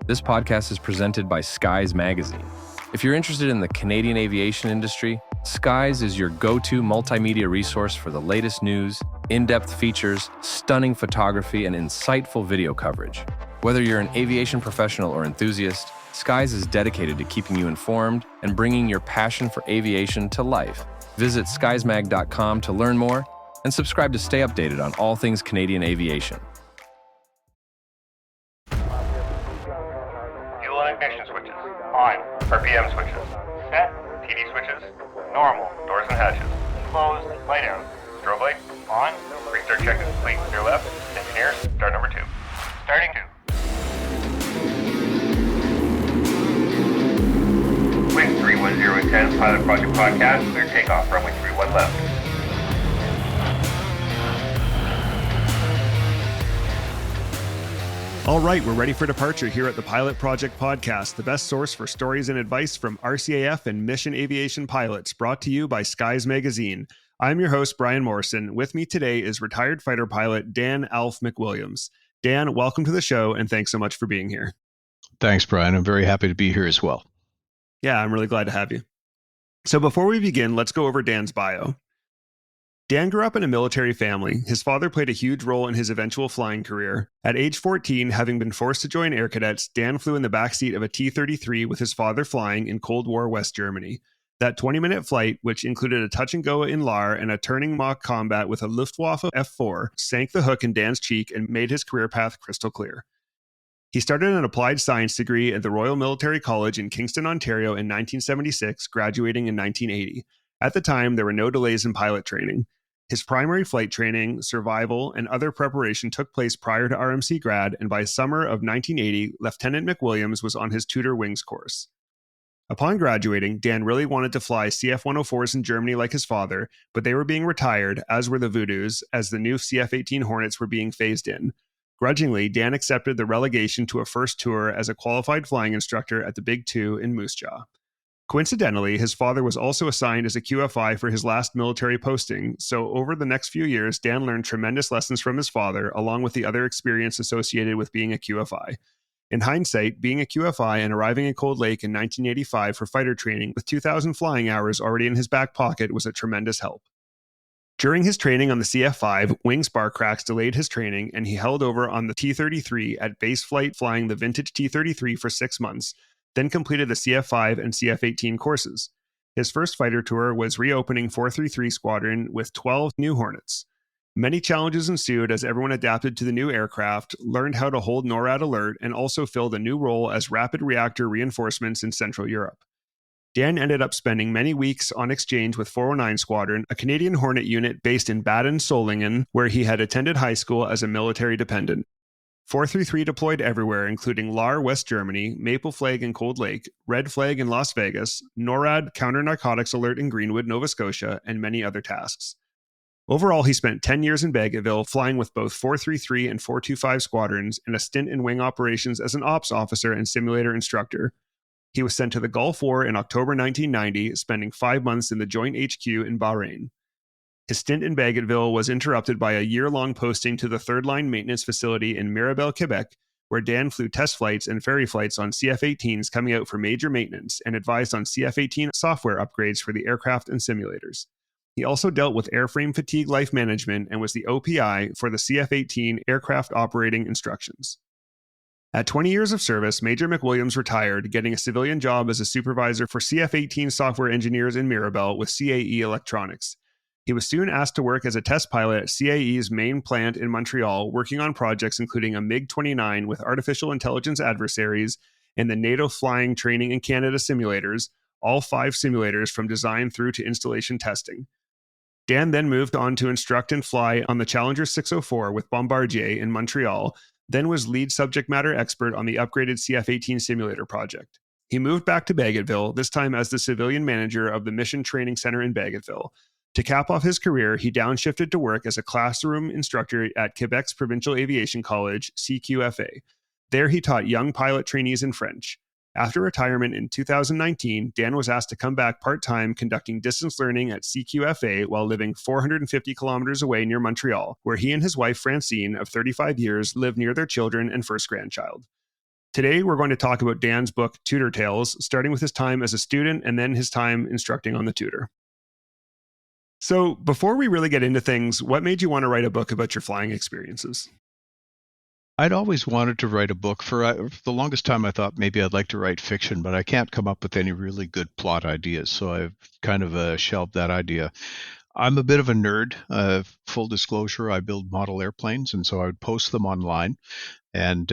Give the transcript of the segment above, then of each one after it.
This podcast is presented by Skies Magazine. If you're interested in the Canadian aviation industry, Skies is your go-to multimedia resource for the latest news, in-depth features, stunning photography, and insightful video coverage. Whether you're an aviation professional or enthusiast, Skies is dedicated to keeping you informed and bringing your passion for aviation to life. Visit skiesmag.com to learn more and subscribe to stay updated on all things Canadian aviation. Fuel and ignition switches. On. RPM switches. Set. TD switches. Normal. Doors and hatches. Closed. Light out. Strobe light. On. Restart check is complete. Clear left. Engineers. Start number 2. Starting 2. Wing 310 Pilot Project Podcast. Clear takeoff. Runway 31 left. All right, we're ready for departure here at the Pilot Project Podcast, the best source for stories and advice from RCAF and mission aviation pilots, brought to you by Skies Magazine. I'm your host, Brian Morrison. With me today is retired fighter pilot Dan Alf McWilliams. Dan, welcome to the show, and thanks so much for being here. Thanks, Brian. I'm very happy to be here as well. Yeah, I'm really glad to have you. So before we begin, let's go over Dan's bio. Dan grew up in a military family. His father played a huge role in his eventual flying career. At age 14, having been forced to join Air Cadets, Dan flew in the backseat of a T-33 with his father flying in Cold War West Germany. That 20-minute flight, which included a touch and go in Lahr and a turning mock combat with a Luftwaffe F-4, sank the hook in Dan's cheek and made his career path crystal clear. He started an applied science degree at the Royal Military College in Kingston, Ontario in 1976, graduating in 1980. At the time, there were no delays in pilot training. His primary flight training, survival, and other preparation took place prior to RMC grad, and by summer of 1980, Lieutenant McWilliams was on his Tutor Wings course. Upon graduating, Dan really wanted to fly CF-104s in Germany like his father, but they were being retired, as were the Voodoos, as the new CF-18 Hornets were being phased in. Grudgingly, Dan accepted the relegation to a first tour as a qualified flying instructor at the Big Two in Moose Jaw. Coincidentally, his father was also assigned as a QFI for his last military posting, so over the next few years, Dan learned tremendous lessons from his father, along with the other experience associated with being a QFI. In hindsight, being a QFI and arriving in Cold Lake in 1985 for fighter training with 2,000 flying hours already in his back pocket was a tremendous help. During his training on the CF-5, wing spar cracks delayed his training, and he held over on the T-33 at base flight flying the vintage T-33 for 6 months, then completed the CF-5 and CF-18 courses. His first fighter tour was reopening 433 Squadron with 12 new Hornets. Many challenges ensued as everyone adapted to the new aircraft, learned how to hold NORAD alert, and also filled a new role as rapid reactor reinforcements in Central Europe. Dan ended up spending many weeks on exchange with 409 Squadron, a Canadian Hornet unit based in Baden-Solingen, where he had attended high school as a military dependent. 433 deployed everywhere, including Lahr, West Germany, Maple Flag in Cold Lake, Red Flag in Las Vegas, NORAD counter-narcotics alert in Greenwood, Nova Scotia, and many other tasks. Overall, he spent 10 years in Bagotville, flying with both 433 and 425 squadrons, and a stint in wing operations as an ops officer and simulator instructor. He was sent to the Gulf War in October 1990, spending 5 months in the Joint HQ in Bahrain. His stint in Bagotville was interrupted by a year-long posting to the Third Line Maintenance Facility in Mirabel, Quebec, where Dan flew test flights and ferry flights on CF-18s coming out for major maintenance and advised on CF-18 software upgrades for the aircraft and simulators. He also dealt with airframe fatigue life management and was the OPI for the CF-18 aircraft operating instructions. At 20 years of service, Major McWilliams retired, getting a civilian job as a supervisor for CF-18 software engineers in Mirabel with CAE Electronics. He was soon asked to work as a test pilot at CAE's main plant in Montreal, working on projects including a MiG-29 with artificial intelligence adversaries and the NATO flying training in Canada simulators, all 5 simulators from design through to installation testing. Dan then moved on to instruct and fly on the Challenger 604 with Bombardier in Montreal, then was lead subject matter expert on the upgraded CF-18 simulator project. He moved back to Bagotville, this time as the civilian manager of the Mission Training Center in Bagotville. To cap off his career, he downshifted to work as a classroom instructor at Quebec's Provincial Aviation College, CQFA. There he taught young pilot trainees in French. After retirement in 2019, Dan was asked to come back part-time conducting distance learning at CQFA while living 450 kilometers away near Montreal, where he and his wife Francine, of 35 years, live near their children and first grandchild. Today, we're going to talk about Dan's book, Tutor Tales, starting with his time as a student and then his time instructing on the tutor. So, before we really get into things, what made you want to write a book about your flying experiences? I'd always wanted to write a book. For the longest time, I thought maybe I'd like to write fiction, but I can't come up with any really good plot ideas. So I've kind of shelved that idea. I'm a bit of a nerd. Full disclosure, I build model airplanes, and so I would post them online. And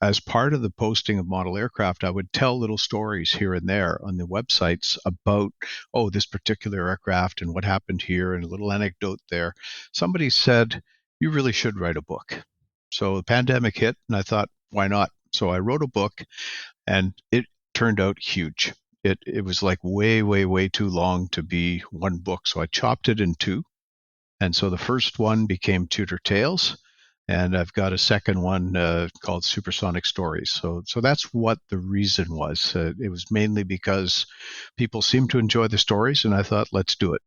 as part of the posting of model aircraft, I would tell little stories here and there on the websites about, oh, this particular aircraft and what happened here, and a little anecdote there. Somebody said, you really should write a book. So the pandemic hit, and I thought, why not? So I wrote a book, and it turned out huge. It was like way, way, way too long to be one book. So I chopped it in two. And so the first one became Tutor Tales, and I've got a second one called Supersonic Stories. So that's what the reason was. It was mainly because people seemed to enjoy the stories, and I thought, let's do it.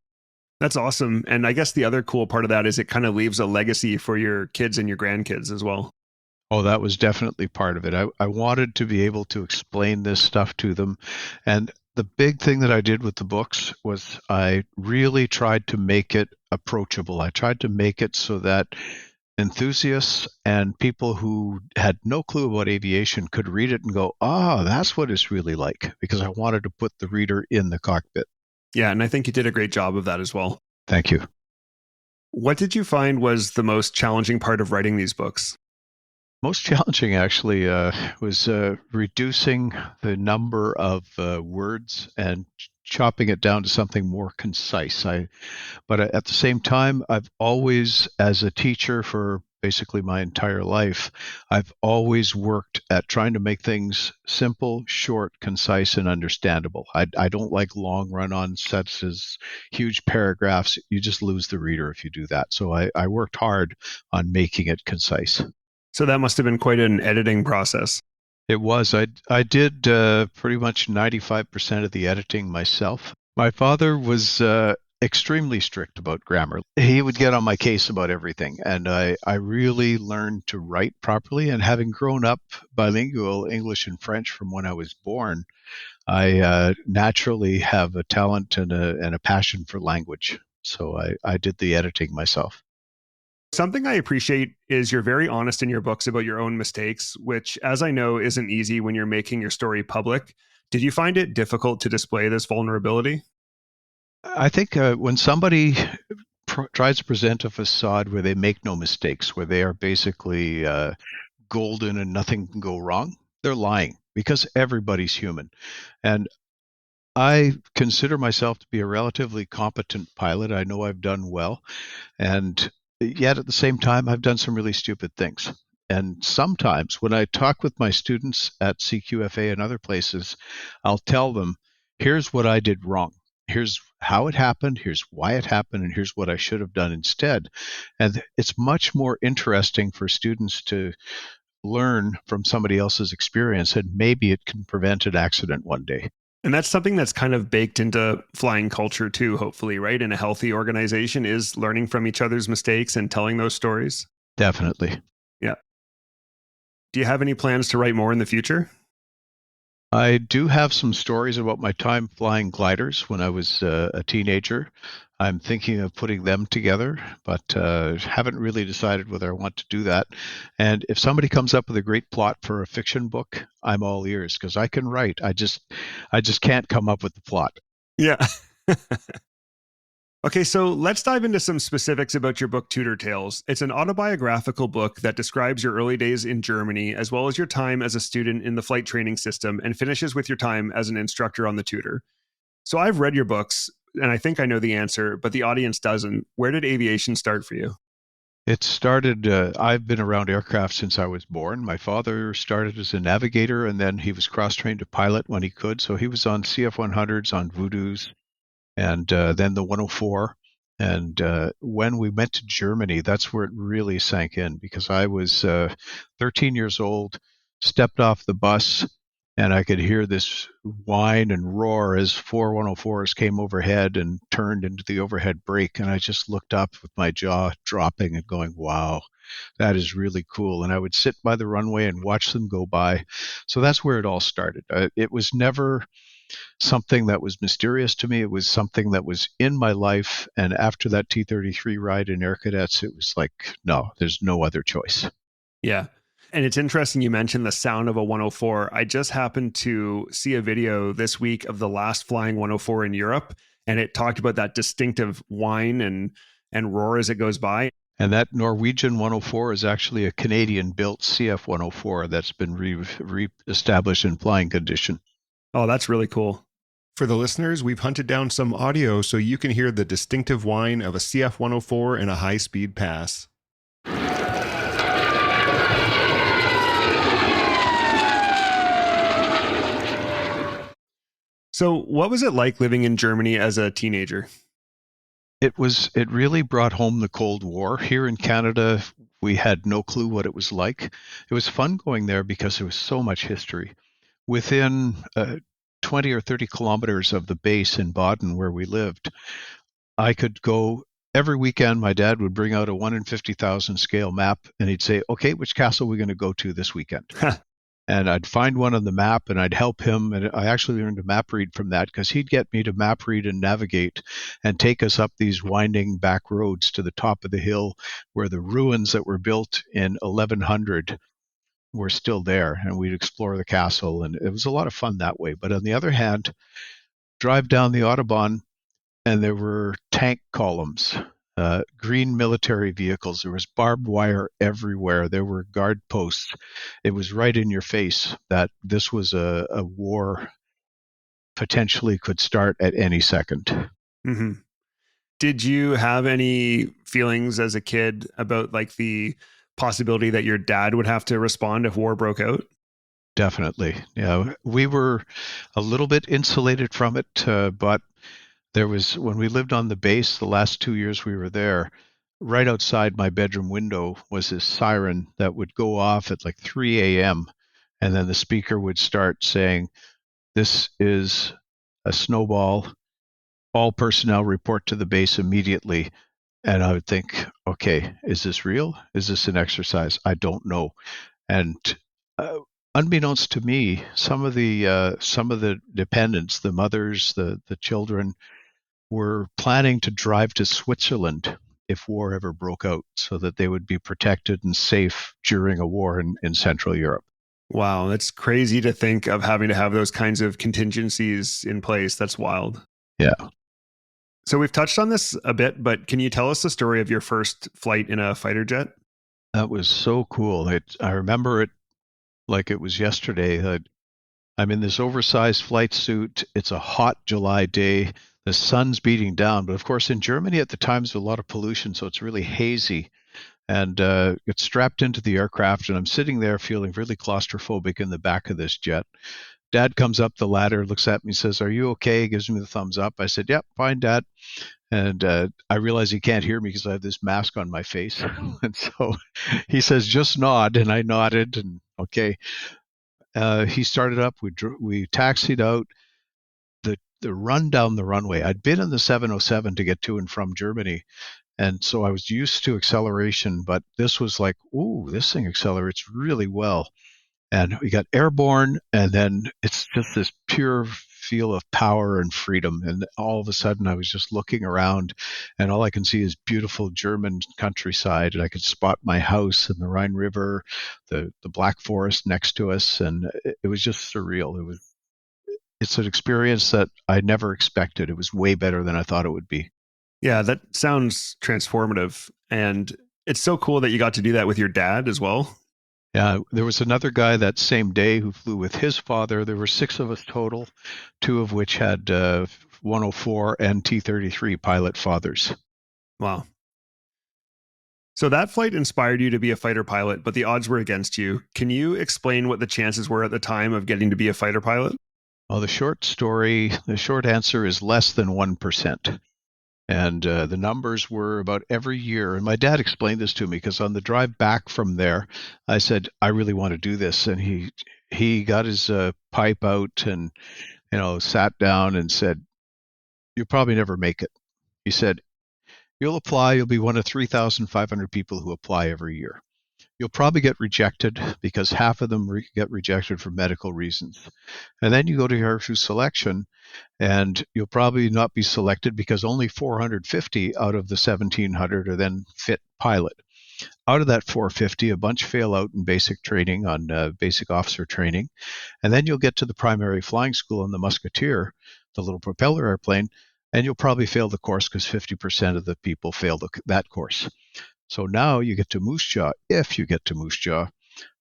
That's awesome. And I guess the other cool part of that is it kind of leaves a legacy for your kids and your grandkids as well. Oh, that was definitely part of it. I wanted to be able to explain this stuff to them. And the big thing that I did with the books was I really tried to make it approachable. I tried to make it so that enthusiasts and people who had no clue about aviation could read it and go, oh, that's what it's really like, because I wanted to put the reader in the cockpit. Yeah, and I think you did a great job of that as well. Thank you. What did you find was the most challenging part of writing these books? Most challenging, actually, was reducing the number of words and chopping it down to something more concise. But at the same time, I've always, as a teacher for basically my entire life, I've always worked at trying to make things simple, short, concise, and understandable. I don't like long run-on sentences, huge paragraphs. You just lose the reader if you do that. So I worked hard on making it concise. So that must have been quite an editing process. It was. I did pretty much 95% of the editing myself. My father was extremely strict about grammar. He would get on my case about everything, and I really learned to write properly. And having grown up bilingual, English and French, from when I was born, I naturally have a talent and a passion for language. So I did the editing myself. Something I appreciate is you're very honest in your books about your own mistakes, which, as I know, isn't easy when you're making your story public. Did you find it difficult to display this vulnerability? I think when somebody tries to present a facade where they make no mistakes, where they are basically golden and nothing can go wrong, they're lying, because everybody's human. And I consider myself to be a relatively competent pilot. I know I've done well. And yet at the same time, I've done some really stupid things. And sometimes when I talk with my students at CQFA and other places, I'll tell them, here's what I did wrong. Here's how it happened. Here's why it happened. And here's what I should have done instead. And it's much more interesting for students to learn from somebody else's experience, and maybe it can prevent an accident one day. And that's something that's kind of baked into flying culture too, hopefully, right? In a healthy organization, is learning from each other's mistakes and telling those stories. Definitely. Yeah. Do you have any plans to write more in the future? I do have some stories about my time flying gliders when I was a teenager. I'm thinking of putting them together, but haven't really decided whether I want to do that. And if somebody comes up with a great plot for a fiction book, I'm all ears, because I can write. I just can't come up with the plot. Yeah. Okay, so let's dive into some specifics about your book, Tutor Tales. It's an autobiographical book that describes your early days in Germany, as well as your time as a student in the flight training system, and finishes with your time as an instructor on the tutor. So I've read your books, and I think I know the answer, but the audience doesn't. Where did aviation start for you? It started, I've been around aircraft since I was born. My father started as a navigator, and then he was cross-trained to pilot when he could. So he was on CF-100s, on Voodoos, and then the 104. And when we went to Germany, that's where it really sank in, because I was 13 years old, stepped off the bus, and I could hear this whine and roar as 4 104s came overhead and turned into the overhead brake. And I just looked up with my jaw dropping and going, wow, that is really cool. And I would sit by the runway and watch them go by. So that's where it all started. It was never something that was mysterious to me. It was something that was in my life. And after that T-33 ride in Air Cadets, it was like, no, there's no other choice. Yeah. And it's interesting you mentioned the sound of a 104. I just happened to see a video this week of the last flying 104 in Europe, and it talked about that distinctive whine and roar as it goes by. And that Norwegian 104 is actually a Canadian-built CF 104 that's been re-established in flying condition. Oh, that's really cool. For the listeners, we've hunted down some audio so you can hear the distinctive whine of a CF 104 in a high-speed pass. So what was it like living in Germany as a teenager? It really brought home the Cold War. Here in Canada, we had no clue what it was like. It was fun going there because there was so much history. Within 20 or 30 kilometers of the base in Baden where we lived, I could go every weekend. My dad would bring out a 1 in 50,000 scale map and he'd say, okay, which castle are we going to go to this weekend? And I'd find one on the map and I'd help him. And I actually learned to map read from that because he'd get me to map read and navigate and take us up these winding back roads to the top of the hill where the ruins that were built in 1100 were still there. And we'd explore the castle. And it was a lot of fun that way. But on the other hand, drive down the Autobahn and there were tank columns. Green military vehicles. There was barbed wire everywhere. There were guard posts. It was right in your face that this was a war potentially could start at any second. Mm-hmm. Did you have any feelings as a kid about like the possibility that your dad would have to respond if war broke out? Definitely. Yeah, we were a little bit insulated from it, but there was, when we lived on the base, the last 2 years we were there, right outside my bedroom window was this siren that would go off at like 3 a.m. And then the speaker would start saying, this is a snowball. All personnel report to the base immediately. And I would think, okay, is this real? Is this an exercise? I don't know. And unbeknownst to me, some of the dependents, the mothers, the children, were planning to drive to Switzerland if war ever broke out so that they would be protected and safe during a war in Central Europe. Wow, that's crazy to think of having to have those kinds of contingencies in place. That's wild. Yeah. So we've touched on this a bit, but can you tell us the story of your first flight in a fighter jet? That was so cool. I remember it like it was yesterday. I'm in this oversized flight suit. It's a hot July day. The sun's beating down, but of course in Germany at the time there's a lot of pollution, so it's really hazy. And it's strapped into the aircraft, and I'm sitting there feeling really claustrophobic in the back of this jet. Dad comes up the ladder, looks at me, says, "Are you okay?" Gives me the thumbs up. I said, "Yep, fine, Dad." And I realize he can't hear me because I have this mask on my face. And so he says, "Just nod," and I nodded, and okay. He started up. We taxied out. The run down the runway. I'd been in the 707 to get to and from Germany, and so I was used to acceleration, but this was like, ooh, this thing accelerates really well. And we got airborne, and then it's just this pure feel of power and freedom. And all of a sudden, I was just looking around, and all I can see is beautiful German countryside, and I could spot my house and the Rhine River, the Black Forest next to us, and it was just surreal. It's an experience that I never expected. It was way better than I thought it would be. Yeah, that sounds transformative. And it's so cool that you got to do that with your dad as well. Yeah, there was another guy that same day who flew with his father. There were 6 of us total, 2 of which had 104 and T-33 pilot fathers. Wow. So that flight inspired you to be a fighter pilot, but the odds were against you. Can you explain what the chances were at the time of getting to be a fighter pilot? Well, the short answer is less than 1%. And the numbers were about every year. And my dad explained this to me because on the drive back from there, I said, I really want to do this. And he got his pipe out and, sat down and said, you'll probably never make it. He said, you'll apply. You'll be one of 3,500 people who apply every year. You'll probably get rejected because half of them get rejected for medical reasons. And then you go to your selection, and you'll probably not be selected because only 450 out of the 1,700 are then fit pilot. Out of that 450, a bunch fail out in basic training on basic officer training. And then you'll get to the primary flying school on the Musketeer, the little propeller airplane, and you'll probably fail the course because 50% of the people fail that course. So now you get to Moose Jaw. If you get to Moose Jaw,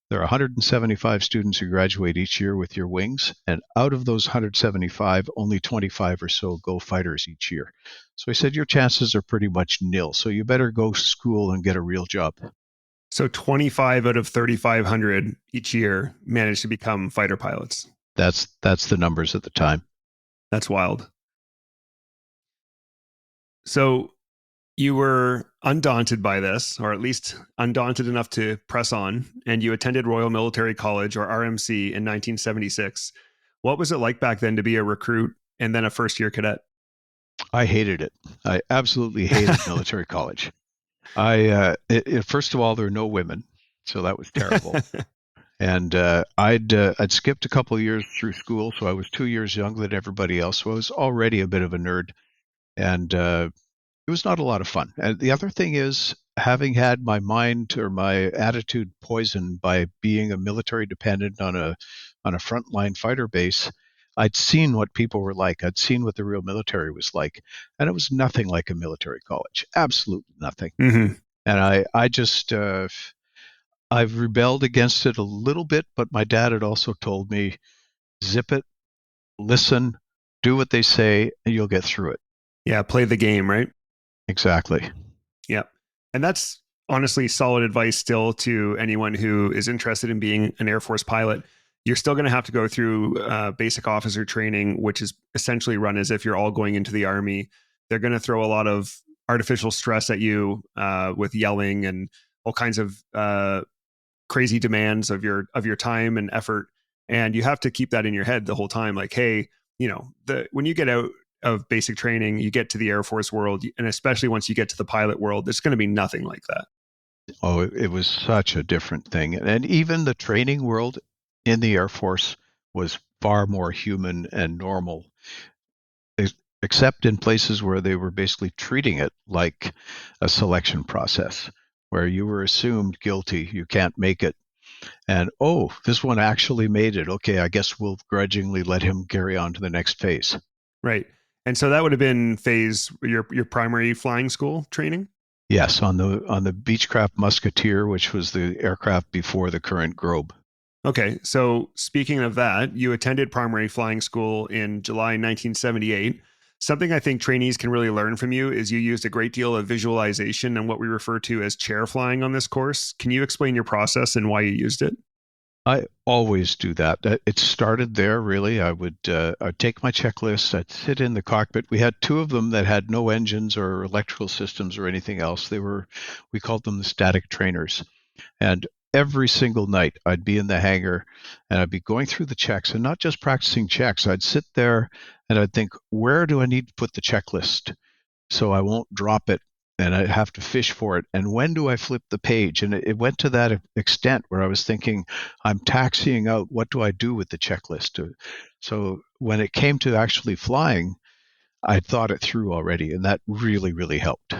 there are 175 students who graduate each year with your wings, and out of those 175, only 25 or so go fighters each year. So he said, your chances are pretty much nil, so you better go to school and get a real job. So 25 out of 3,500 each year managed to become fighter pilots. That's the numbers at the time. That's wild. So you were undaunted by this, or at least undaunted enough to press on, and you attended Royal Military College, or RMC, in 1976. What was it like back then to be a recruit and then a first-year cadet? I hated it. I absolutely hated military college. First of all, there were no women, so that was terrible. And I'd skipped a couple of years through school, so I was 2 years younger than everybody else. So I was already a bit of a nerd, and it was not a lot of fun. And the other thing is, having had my mind or my attitude poisoned by being a military dependent on a frontline fighter base, I'd seen what people were like. I'd seen what the real military was like, and it was nothing like a military college. Absolutely nothing. Mm-hmm. And I just I've rebelled against it a little bit, but my dad had also told me, zip it, listen, do what they say, and you'll get through it. Yeah, play the game, right? Exactly. Yeah. And that's honestly solid advice still to anyone who is interested in being an Air Force pilot. You're still going to have to go through basic officer training, which is essentially run as if you're all going into the Army. They're going to throw a lot of artificial stress at you with yelling and all kinds of crazy demands of your time and effort. And you have to keep that in your head the whole time. Like, hey, when you get out of basic training, you get to the Air Force world, and especially once you get to the pilot world, it's going to be nothing like that. Oh, it was such a different thing. And even the training world in the Air Force was far more human and normal, except in places where they were basically treating it like a selection process, where you were assumed guilty, you can't make it. And, oh, this one actually made it. Okay, I guess we'll grudgingly let him carry on to the next phase. Right. And so that would have been your primary flying school training? Yes, on the Beechcraft Musketeer, which was the aircraft before the current Grobe. Okay, so speaking of that, you attended primary flying school in July 1978. Something I think trainees can really learn from you is you used a great deal of visualization and what we refer to as chair flying on this course. Can you explain your process and why you used it? I always do that. It started there, really. I'd take my checklist, I'd sit in the cockpit. We had two of them that had no engines or electrical systems or anything else. We called them the static trainers. And every single night I'd be in the hangar and I'd be going through the checks and not just practicing checks. I'd sit there and I'd think, where do I need to put the checklist so I won't drop it and I have to fish for it? And when do I flip the page? And it went to that extent where I was thinking, I'm taxiing out. What do I do with the checklist? So when it came to actually flying, I thought it through already, and that really, really helped.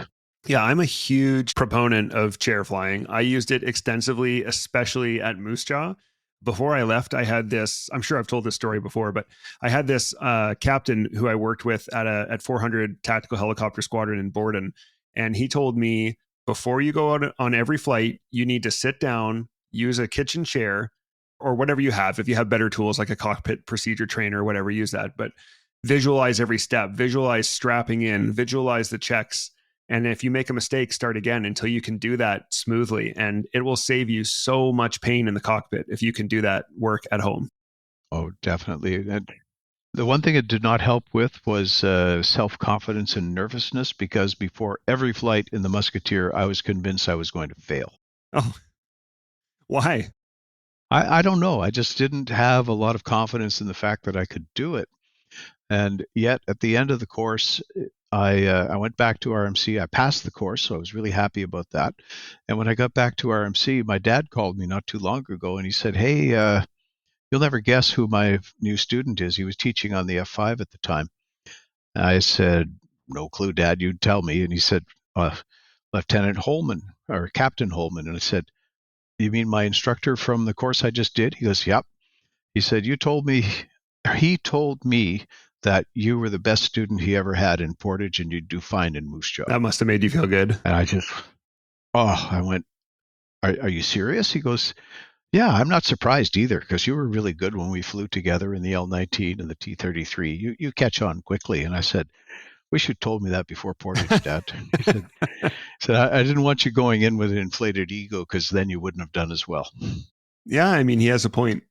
Yeah, I'm a huge proponent of chair flying. I used it extensively, especially at Moose Jaw. Before I left, I had this, I'm sure I've told this story before, but I had this captain who I worked with at 400 Tactical Helicopter Squadron in Borden. And he told me, before you go out on every flight, you need to sit down, use a kitchen chair or whatever you have. If you have better tools like a cockpit procedure trainer or whatever, use that. But visualize every step, visualize strapping in, visualize the checks. And if you make a mistake, start again until you can do that smoothly. And it will save you so much pain in the cockpit if you can do that work at home. Oh, definitely. And The one thing it did not help with was self-confidence and nervousness, because before every flight in the Musketeer, I was convinced I was going to fail. Oh, why? I don't know. I just didn't have a lot of confidence in the fact that I could do it. And yet, at the end of the course, I went back to RMC. I passed the course, so I was really happy about that. And when I got back to RMC, my dad called me not too long ago, and he said, "Hey, you'll never guess who my new student is." He was teaching on the F5 at the time. I said, "No clue, Dad. You'd tell me." And he said, "Lieutenant Holman or Captain Holman." And I said, "You mean my instructor from the course I just did?" He goes, "Yep." He said, he told me that you were the best student he ever had in Portage and you'd do fine in Moose Jaw." That must have made you feel good. And I went, are you serious? He goes, "Yeah, I'm not surprised either, because you were really good when we flew together in the L-19 and the T-33. You catch on quickly." And I said, "Wish you'd told me that before Portage, Dad." He said, I didn't want you going in with an inflated ego, because then you wouldn't have done as well." Yeah, I mean, he has a point.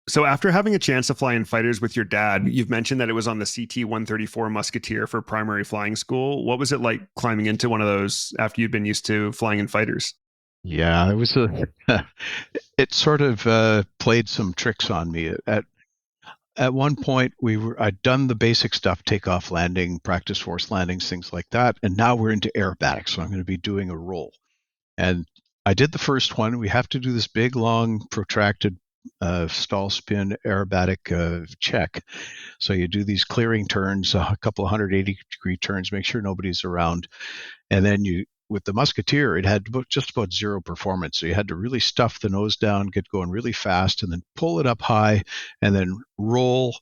So after having a chance to fly in fighters with your dad, you've mentioned that it was on the CT-134 Musketeer for primary flying school. What was it like climbing into one of those after you'd been used to flying in fighters? Yeah, it sort of played some tricks on me. At one point, I'd done the basic stuff, takeoff, landing, practice force landings, things like that, and now we're into aerobatics, so I'm going to be doing a roll. And I did the first one. We have to do this big, long, protracted stall spin aerobatic check. So you do these clearing turns, a couple of 180-degree turns, make sure nobody's around, and then with the Musketeer, it had just about zero performance. So you had to really stuff the nose down, get going really fast, and then pull it up high, and then roll,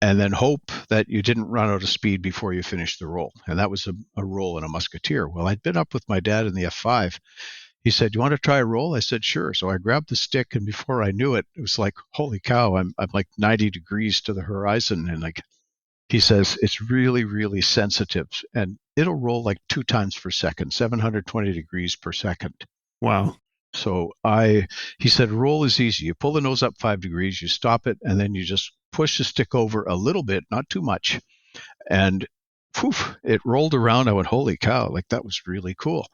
and then hope that you didn't run out of speed before you finished the roll. And that was a roll in a Musketeer. Well, I'd been up with my dad in the F5. He said, "You want to try a roll?" I said, "Sure." So I grabbed the stick, and before I knew it, it was like, holy cow, I'm like 90 degrees to the horizon. And like, he says, it's really, really sensitive, and it'll roll like 2 times per second, 720 degrees per second. Wow. So he said, roll is easy. You pull the nose up 5 degrees, you stop it, and then you just push the stick over a little bit, not too much. And poof, it rolled around. I went, holy cow, like that was really cool.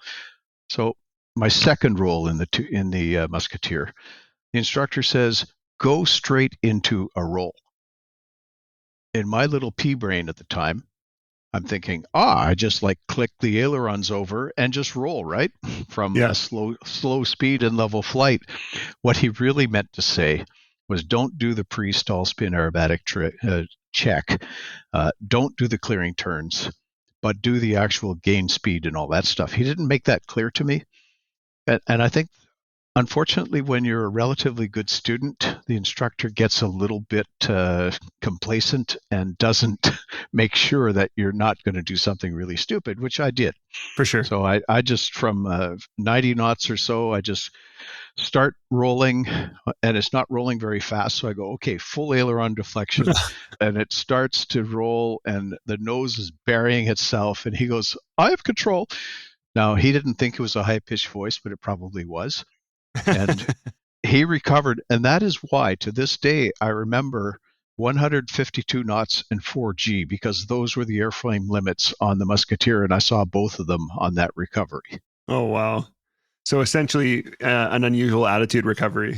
So my second roll in the Musketeer, the instructor says, "Go straight into a roll." In my little pea brain at the time, I'm thinking, I just like click the ailerons over and just roll, right? From a slow speed and level flight. What he really meant to say was, don't do the pre-stall spin aerobatic check. Don't do the clearing turns, but do the actual gain speed and all that stuff. He didn't make that clear to me. And I think, unfortunately, when you're a relatively good student, the instructor gets a little bit complacent and doesn't make sure that you're not going to do something really stupid, which I did. For sure. So I just, from 90 knots or so, I just start rolling, and it's not rolling very fast. So I go, okay, full aileron deflection, and it starts to roll, and the nose is burying itself. And he goes, "I have control." Now, he didn't think it was a high-pitched voice, but it probably was. And he recovered. And that is why, to this day, I remember 152 knots and 4G, because those were the airframe limits on the Musketeer, and I saw both of them on that recovery. Oh, wow. So essentially an unusual attitude recovery.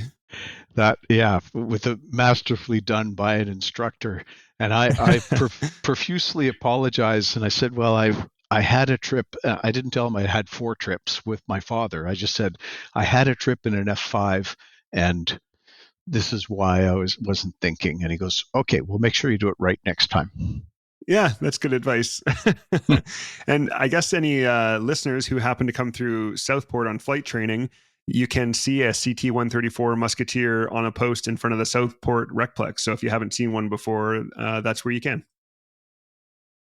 With a masterfully done by an instructor. And I profusely apologized, and I said, well, I had a trip. I didn't tell him I had 4 trips with my father. I just said I had a trip in an F5, and this is why I wasn't thinking. And he goes, "Okay, we'll make sure you do it right next time." Yeah, that's good advice. And I guess any listeners who happen to come through Southport on flight training, you can see a CT-134 Musketeer on a post in front of the Southport Recplex. So if you haven't seen one before, that's where you can.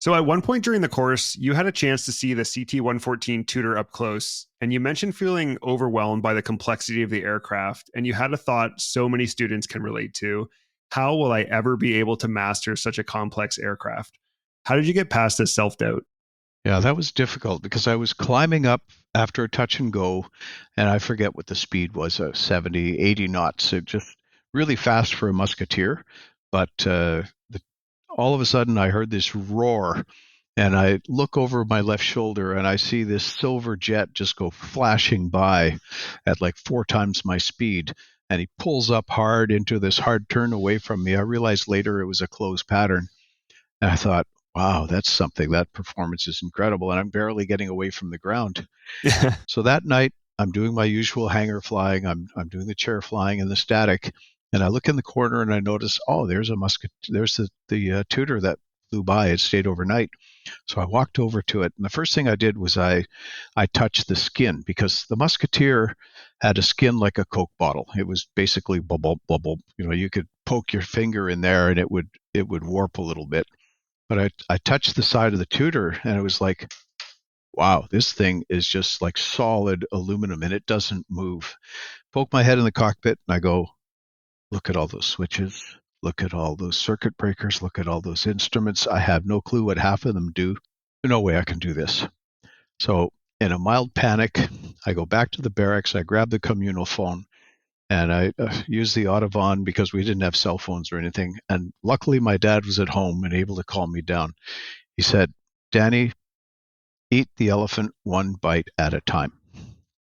So at one point during the course, you had a chance to see the CT-114 Tutor up close, and you mentioned feeling overwhelmed by the complexity of the aircraft, and you had a thought so many students can relate to: how will I ever be able to master such a complex aircraft? How did you get past this self-doubt? Yeah, that was difficult, because I was climbing up after a touch and go, and I forget what the speed was, 70, 80 knots, so just really fast for a Musketeer. But the all of a sudden I heard this roar, and I look over my left shoulder and I see this silver jet just go flashing by at like 4 times my speed. And he pulls up hard into this hard turn away from me. I realized later it was a closed pattern. And I thought, wow, that's something. That performance is incredible. And I'm barely getting away from the ground. So that night, I'm doing my usual hanger flying. I'm doing the chair flying and the static. And I look in the corner and I notice, oh, there's the tutor that flew by. It stayed overnight. So I walked over to it, and the first thing I did was I touched the skin, because the Musketeer had a skin like a Coke bottle. It was basically bubble bubble. You could poke your finger in there and it would warp a little bit. But I touched the side of the Tutor, and it was like, wow, this thing is just like solid aluminum and it doesn't move. Poke my head in the cockpit and I go, look at all those switches. Look at all those circuit breakers. Look at all those instruments. I have no clue what half of them do. No way I can do this. So in a mild panic, I go back to the barracks. I grab the communal phone and I use the Audubon, because we didn't have cell phones or anything. And luckily my dad was at home and able to calm me down. He said, Danny, eat the elephant one bite at a time.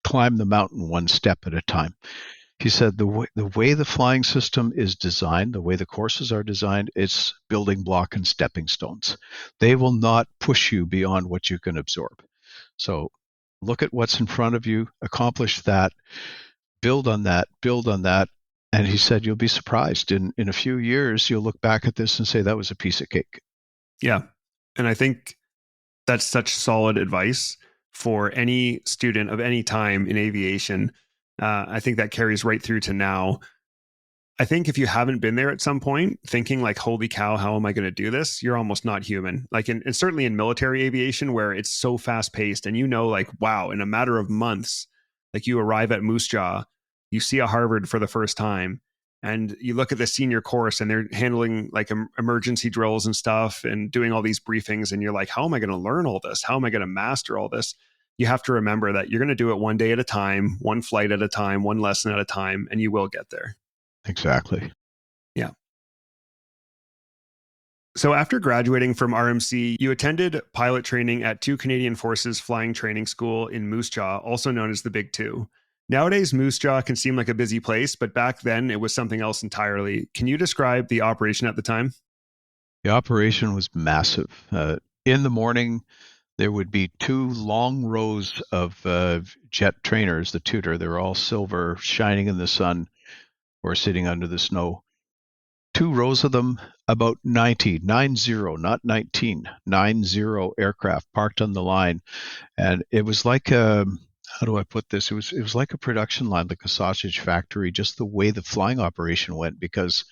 Climb the mountain one step at a time. He said the way the flying system is designed, the way the courses are designed, it's building block and stepping stones. They will not push you beyond what you can absorb. So look at what's in front of you, accomplish that, build on that, build on that. And he said, you'll be surprised. In a few years, you'll look back at this and say, that was a piece of cake. Yeah. And I think that's such solid advice for any student of any time in aviation. I think that carries right through to now. I think if you haven't been there at some point thinking like, holy cow, how am I going to do this? You're almost not human. Like and certainly in military aviation, where it's so fast paced and like, wow, in a matter of months, like you arrive at Moose Jaw, you see a Harvard for the first time, and you look at the senior course and they're handling like emergency drills and stuff and doing all these briefings. And you're like, how am I going to learn all this? How am I going to master all this? You have to remember that you're going to do it one day at a time, one flight at a time, one lesson at a time, and you will get there. Exactly. Yeah. So after graduating from RMC, you attended pilot training at 2 Canadian Forces Flying Training School in Moose Jaw, also known as the Big Two. Nowadays, Moose Jaw can seem like a busy place, but back then it was something else entirely. Can you describe the operation at the time? The operation was massive. In the morning, there would be 2 long rows of jet trainers, the Tutor. They're all silver, shining in the sun or sitting under the snow. 2 rows of them, about 90, not 19, 90 aircraft parked on the line. And it was like how do I put this? It was like a production line, like a sausage factory, just the way the flying operation went, because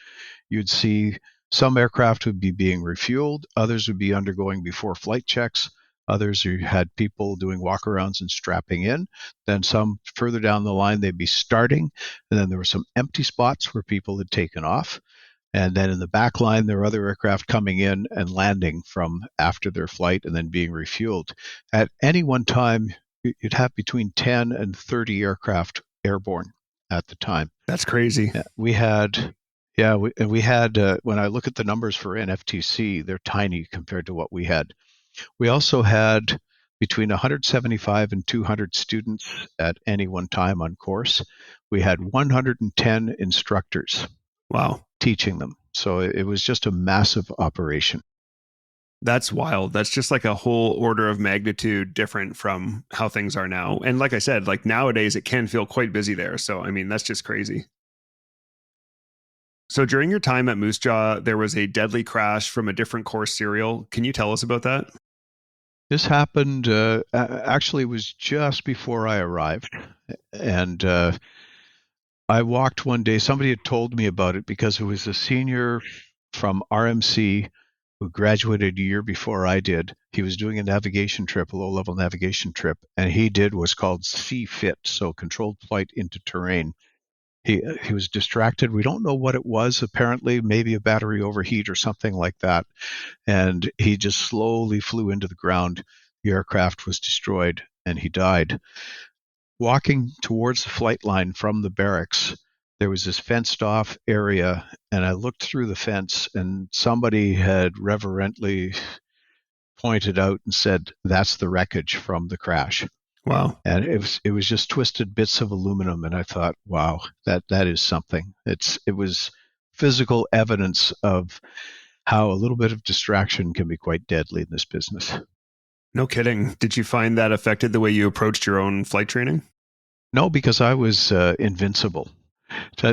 you'd see some aircraft would be being refueled, others would be undergoing before flight checks, others you had people doing walkarounds and strapping in. Then some further down the line, they'd be starting. And then there were some empty spots where people had taken off. And then in the back line, there were other aircraft coming in and landing from after their flight and then being refueled. At any one time, you'd have between 10 and 30 aircraft airborne at the time. That's crazy. We had when I look at the numbers for NFTC, they're tiny compared to what we had. We also had between 175 and 200 students at any one time on course. We had 110 instructors. Wow. Teaching them. So it was just a massive operation. That's wild. That's just like a whole order of magnitude different from how things are now. And like I said, like nowadays it can feel quite busy there. So, I mean, that's just crazy. So during your time at Moose Jaw, there was a deadly crash from a different course serial. Can you tell us about that? This happened, actually it was just before I arrived. And I walked one day, somebody had told me about it because it was a senior from RMC who graduated a year before I did. He was doing a navigation trip, a low-level navigation trip, and he did what's called C-FIT, so controlled flight into terrain. He was distracted. We don't know what it was, apparently, maybe a battery overheat or something like that. And he just slowly flew into the ground. The aircraft was destroyed and he died. Walking towards the flight line from the barracks, there was this fenced off area, and I looked through the fence, and somebody had reverently pointed out and said, "That's the wreckage from the crash." Wow. And it was just twisted bits of aluminum, and I thought, wow, that is something. It was physical evidence of how a little bit of distraction can be quite deadly in this business. No kidding. Did you find that affected the way you approached your own flight training? No, because I was invincible.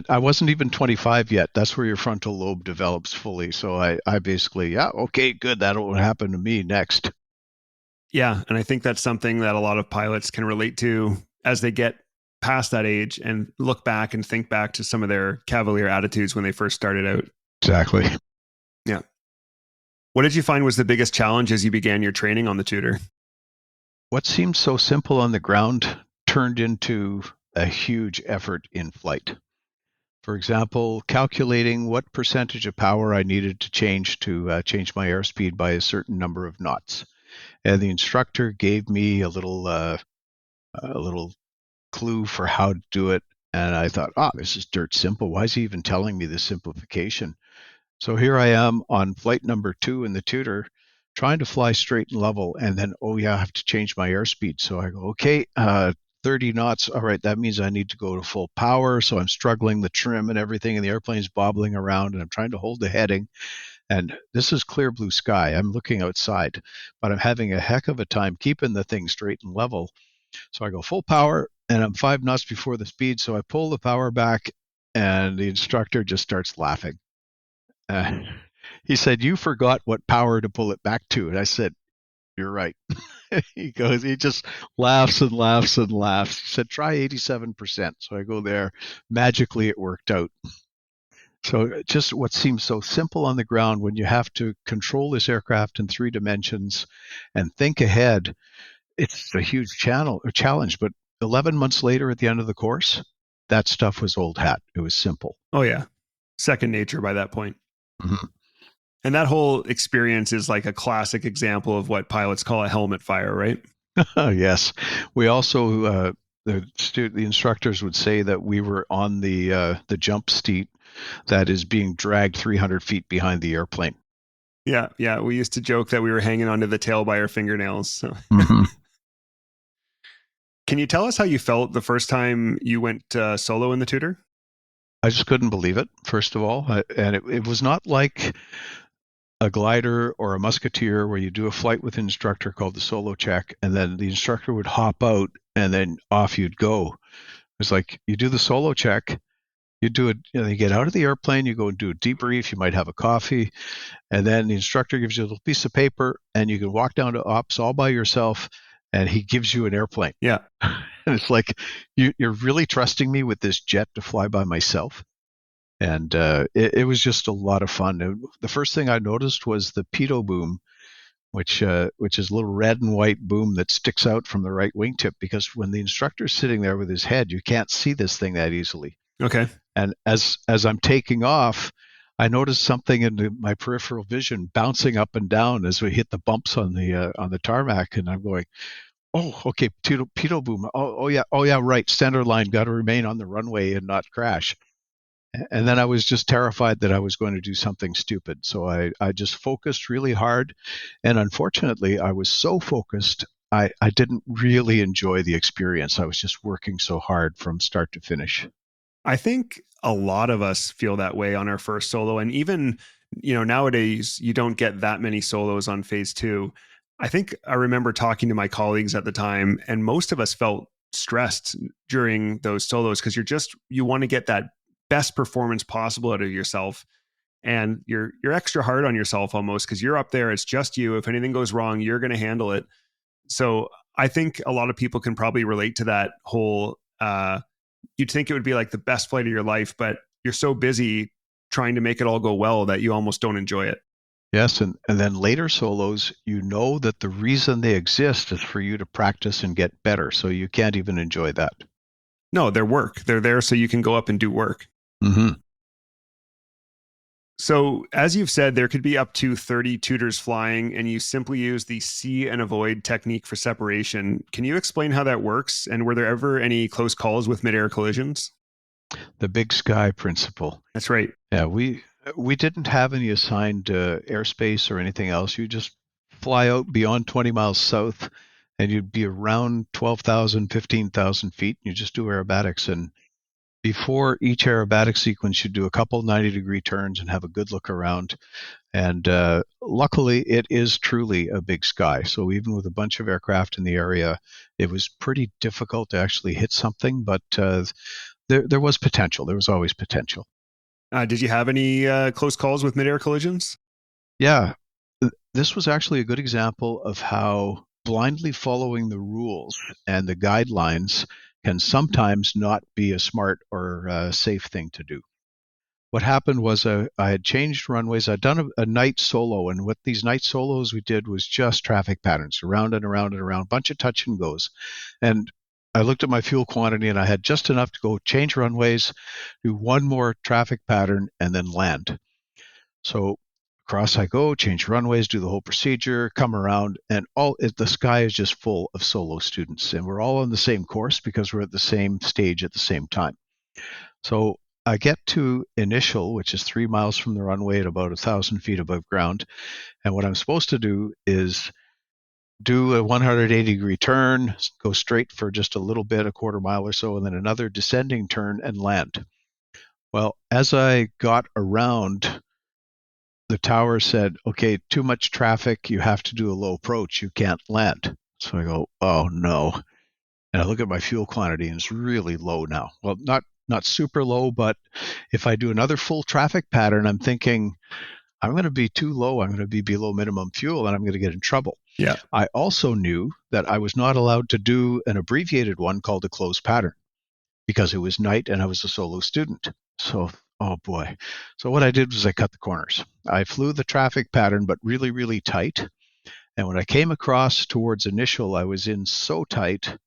I wasn't even 25 yet. That's where your frontal lobe develops fully. So I basically, yeah, okay, good. That'll happen to me next. Yeah. And I think that's something that a lot of pilots can relate to as they get past that age and look back and think back to some of their cavalier attitudes when they first started out. Exactly. Yeah. What did you find was the biggest challenge as you began your training on the Tutor? What seemed so simple on the ground turned into a huge effort in flight. For example, calculating what percentage of power I needed to change my airspeed by a certain number of knots. And the instructor gave me a little clue for how to do it. And I thought, this is dirt simple. Why is he even telling me this simplification? So here I am on flight number 2 in the Tutor, trying to fly straight and level. And then, I have to change my airspeed. So I go, okay, 30 knots. All right, that means I need to go to full power. So I'm struggling the trim and everything, and the airplane's bobbling around, and I'm trying to hold the heading. And this is clear blue sky. I'm looking outside, but I'm having a heck of a time keeping the thing straight and level. So I go full power, and I'm 5 knots before the speed. So I pull the power back, and the instructor just starts laughing. He said, "You forgot what power to pull it back to." And I said, "You're right." He just laughs and laughs and laughs. He said, "Try 87%. So I go there. Magically, it worked out. So just what seems so simple on the ground, when you have to control this aircraft in 3 dimensions and think ahead, it's a huge challenge. But 11 months later at the end of the course, that stuff was old hat. It was simple. Oh, yeah. Second nature by that point. Mm-hmm. And that whole experience is like a classic example of what pilots call a helmet fire, right? Yes. We also, the instructors would say that we were on the jump seat that is being dragged 300 feet behind the airplane. Yeah. We used to joke that we were hanging onto the tail by our fingernails. So. Mm-hmm. Can you tell us how you felt the first time you went solo in the Tutor? I just couldn't believe it, first of all. And it was not like a glider or a musketeer where you do a flight with an instructor called the solo check, and then the instructor would hop out and then off you'd go. It's like you do the solo check, you do it, you get out of the airplane, you go and do a debrief, you might have a coffee, and then the instructor gives you a little piece of paper, and you can walk down to ops all by yourself, and he gives you an airplane. Yeah. And it's like, you're really trusting me with this jet to fly by myself? And it was just a lot of fun. The first thing I noticed was the pitot boom, which is a little red and white boom that sticks out from the right wingtip, because when the instructor's sitting there with his head, you can't see this thing that easily. Okay. And as I'm taking off, I noticed something in my peripheral vision bouncing up and down as we hit the bumps on the tarmac, and I'm going, oh, okay, pitot boom. Oh yeah, right. Center line, got to remain on the runway and not crash. And then I was just terrified that I was going to do something stupid. So I just focused really hard. And unfortunately, I was so focused, I didn't really enjoy the experience. I was just working so hard from start to finish. I think a lot of us feel that way on our first solo. And even, nowadays, you don't get that many solos on phase 2. I think I remember talking to my colleagues at the time, and most of us felt stressed during those solos because you want to get that best performance possible out of yourself, and you're extra hard on yourself almost because you're up there. It's just you. If anything goes wrong, you're going to handle it. So I think a lot of people can probably relate to that whole. You'd think it would be like the best flight of your life, but you're so busy trying to make it all go well that you almost don't enjoy it. Yes, and then later solos, that the reason they exist is for you to practice and get better. So you can't even enjoy that. No, they're work. They're there so you can go up and do work. Mm-hmm. So as you've said, there could be up to 30 tutors flying, and you simply use the see and avoid technique for separation. Can you explain how that works? And were there ever any close calls with mid-air collisions? The big sky principle. That's right. Yeah, we didn't have any assigned airspace or anything else. You just fly out beyond 20 miles south, and you'd be around 12,000, 15,000 feet. You just do aerobatics, and before each aerobatic sequence, you do a couple 90-degree turns and have a good look around. And luckily, it is truly a big sky. So even with a bunch of aircraft in the area, it was pretty difficult to actually hit something, but there was potential. There was always potential. Did you have any close calls with mid-air collisions? Yeah, this was actually a good example of how blindly following the rules and the guidelines can sometimes not be a smart or safe thing to do. What happened was I had changed runways. I'd done a night solo, and what these night solos we did was just traffic patterns, around and around and around, bunch of touch and goes. And I looked at my fuel quantity, and I had just enough to go change runways, do one more traffic pattern, and then land. So across I go, change runways, do the whole procedure, come around, and the sky is just full of solo students, and we're all on the same course because we're at the same stage at the same time. So I get to initial, which is 3 miles from the runway at about 1,000 feet above ground, and what I'm supposed to do is do a 180-degree turn, go straight for just a little bit, a quarter mile or so, and then another descending turn and land. Well, as I got around, the tower said, okay, too much traffic, you have to do a low approach, you can't land. So I go, oh no. And I look at my fuel quantity, and it's really low now. Well, not super low, but if I do another full traffic pattern, I'm thinking I'm going to be too low. I'm going to be below minimum fuel, and I'm going to get in trouble. Yeah. I also knew that I was not allowed to do an abbreviated one called a closed pattern because it was night and I was a solo student. So, oh boy. So what I did was I cut the corners. I flew the traffic pattern, but really, really tight. And when I came across towards initial, I was in so tight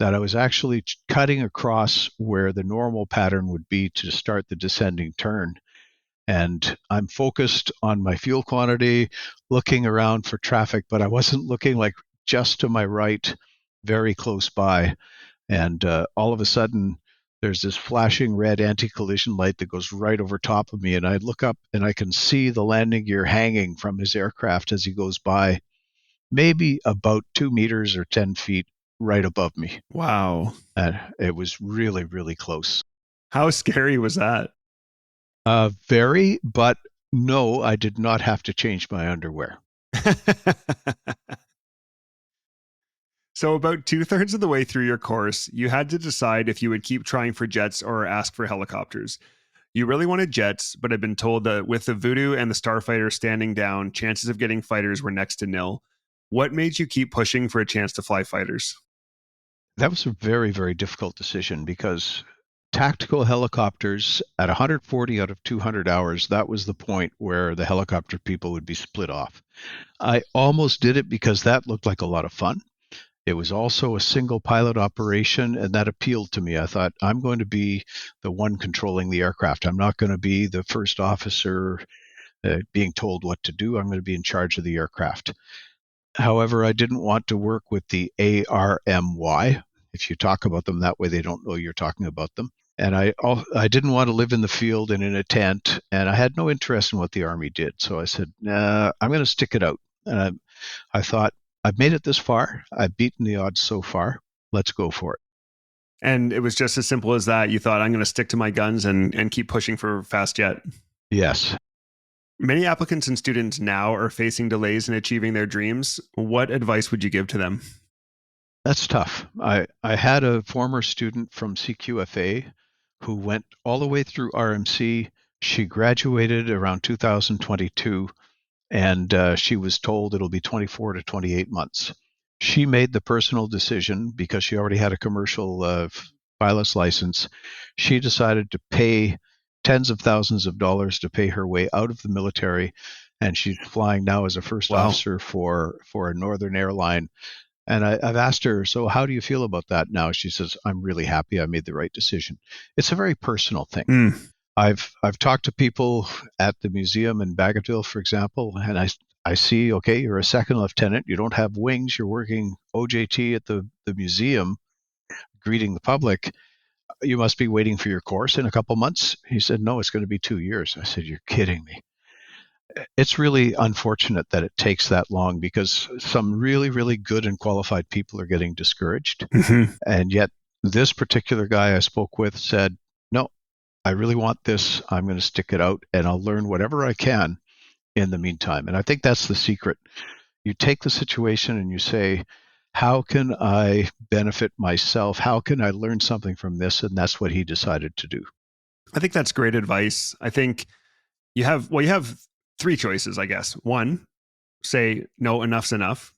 that I was actually cutting across where the normal pattern would be to start the descending turn. And I'm focused on my fuel quantity, looking around for traffic, but I wasn't looking like just to my right, very close by. And all of a sudden, there's this flashing red anti-collision light that goes right over top of me. And I look up and I can see the landing gear hanging from his aircraft as he goes by, maybe about 2 meters or 10 feet right above me. Wow. And it was really, really close. How scary was that? Very, but no, I did not have to change my underwear. So about 2/3 of the way through your course, you had to decide if you would keep trying for jets or ask for helicopters. You really wanted jets, but had been told that with the Voodoo and the Starfighter standing down, chances of getting fighters were next to nil. What made you keep pushing for a chance to fly fighters? That was a very, very difficult decision because tactical helicopters at 140 out of 200 hours, that was the point where the helicopter people would be split off. I almost did it because that looked like a lot of fun. It was also a single pilot operation, and that appealed to me. I thought, I'm going to be the one controlling the aircraft. I'm not going to be the first officer being told what to do. I'm going to be in charge of the aircraft. However, I didn't want to work with the ARMY. If you talk about them that way, they don't know you're talking about them. And I didn't want to live in the field and in a tent, and I had no interest in what the Army did. So I said, nah, I'm going to stick it out. And I thought, I've made it this far. I've beaten the odds so far. Let's go for it. And it was just as simple as that. You thought, I'm going to stick to my guns and keep pushing for fast jet. Yes. Many applicants and students now are facing delays in achieving their dreams. What advice would you give to them? That's tough. I had a former student from CQFA who went all the way through RMC. She graduated around 2022, and she was told it'll be 24 to 28 months. She made the personal decision because she already had a commercial pilot's license. She decided to pay tens of thousands of dollars to pay her way out of the military, and she's flying now as a first officer for a northern airline. And I've asked her, so how do you feel about that now? She says, I'm really happy I made the right decision. It's a very personal thing. I've talked to people at the museum in Bagotville, for example, and I see, okay, you're a second lieutenant, you don't have wings, you're working OJT at the museum, greeting the public. you must be waiting for your course in a couple months. He said, no, it's going to be 2 years. I said, you're kidding me. It's really unfortunate that it takes that long because some really, really good and qualified people are getting discouraged. Mm-hmm. And yet this particular guy I spoke with said, no, I really want this. I'm going to stick it out and I'll learn whatever I can in the meantime. And I think that's the secret. You take the situation and you say, how can I benefit myself? How can I learn something from this? And that's what he decided to do. I think that's great advice. I think you have three choices, I guess. One, say, no, enough's enough.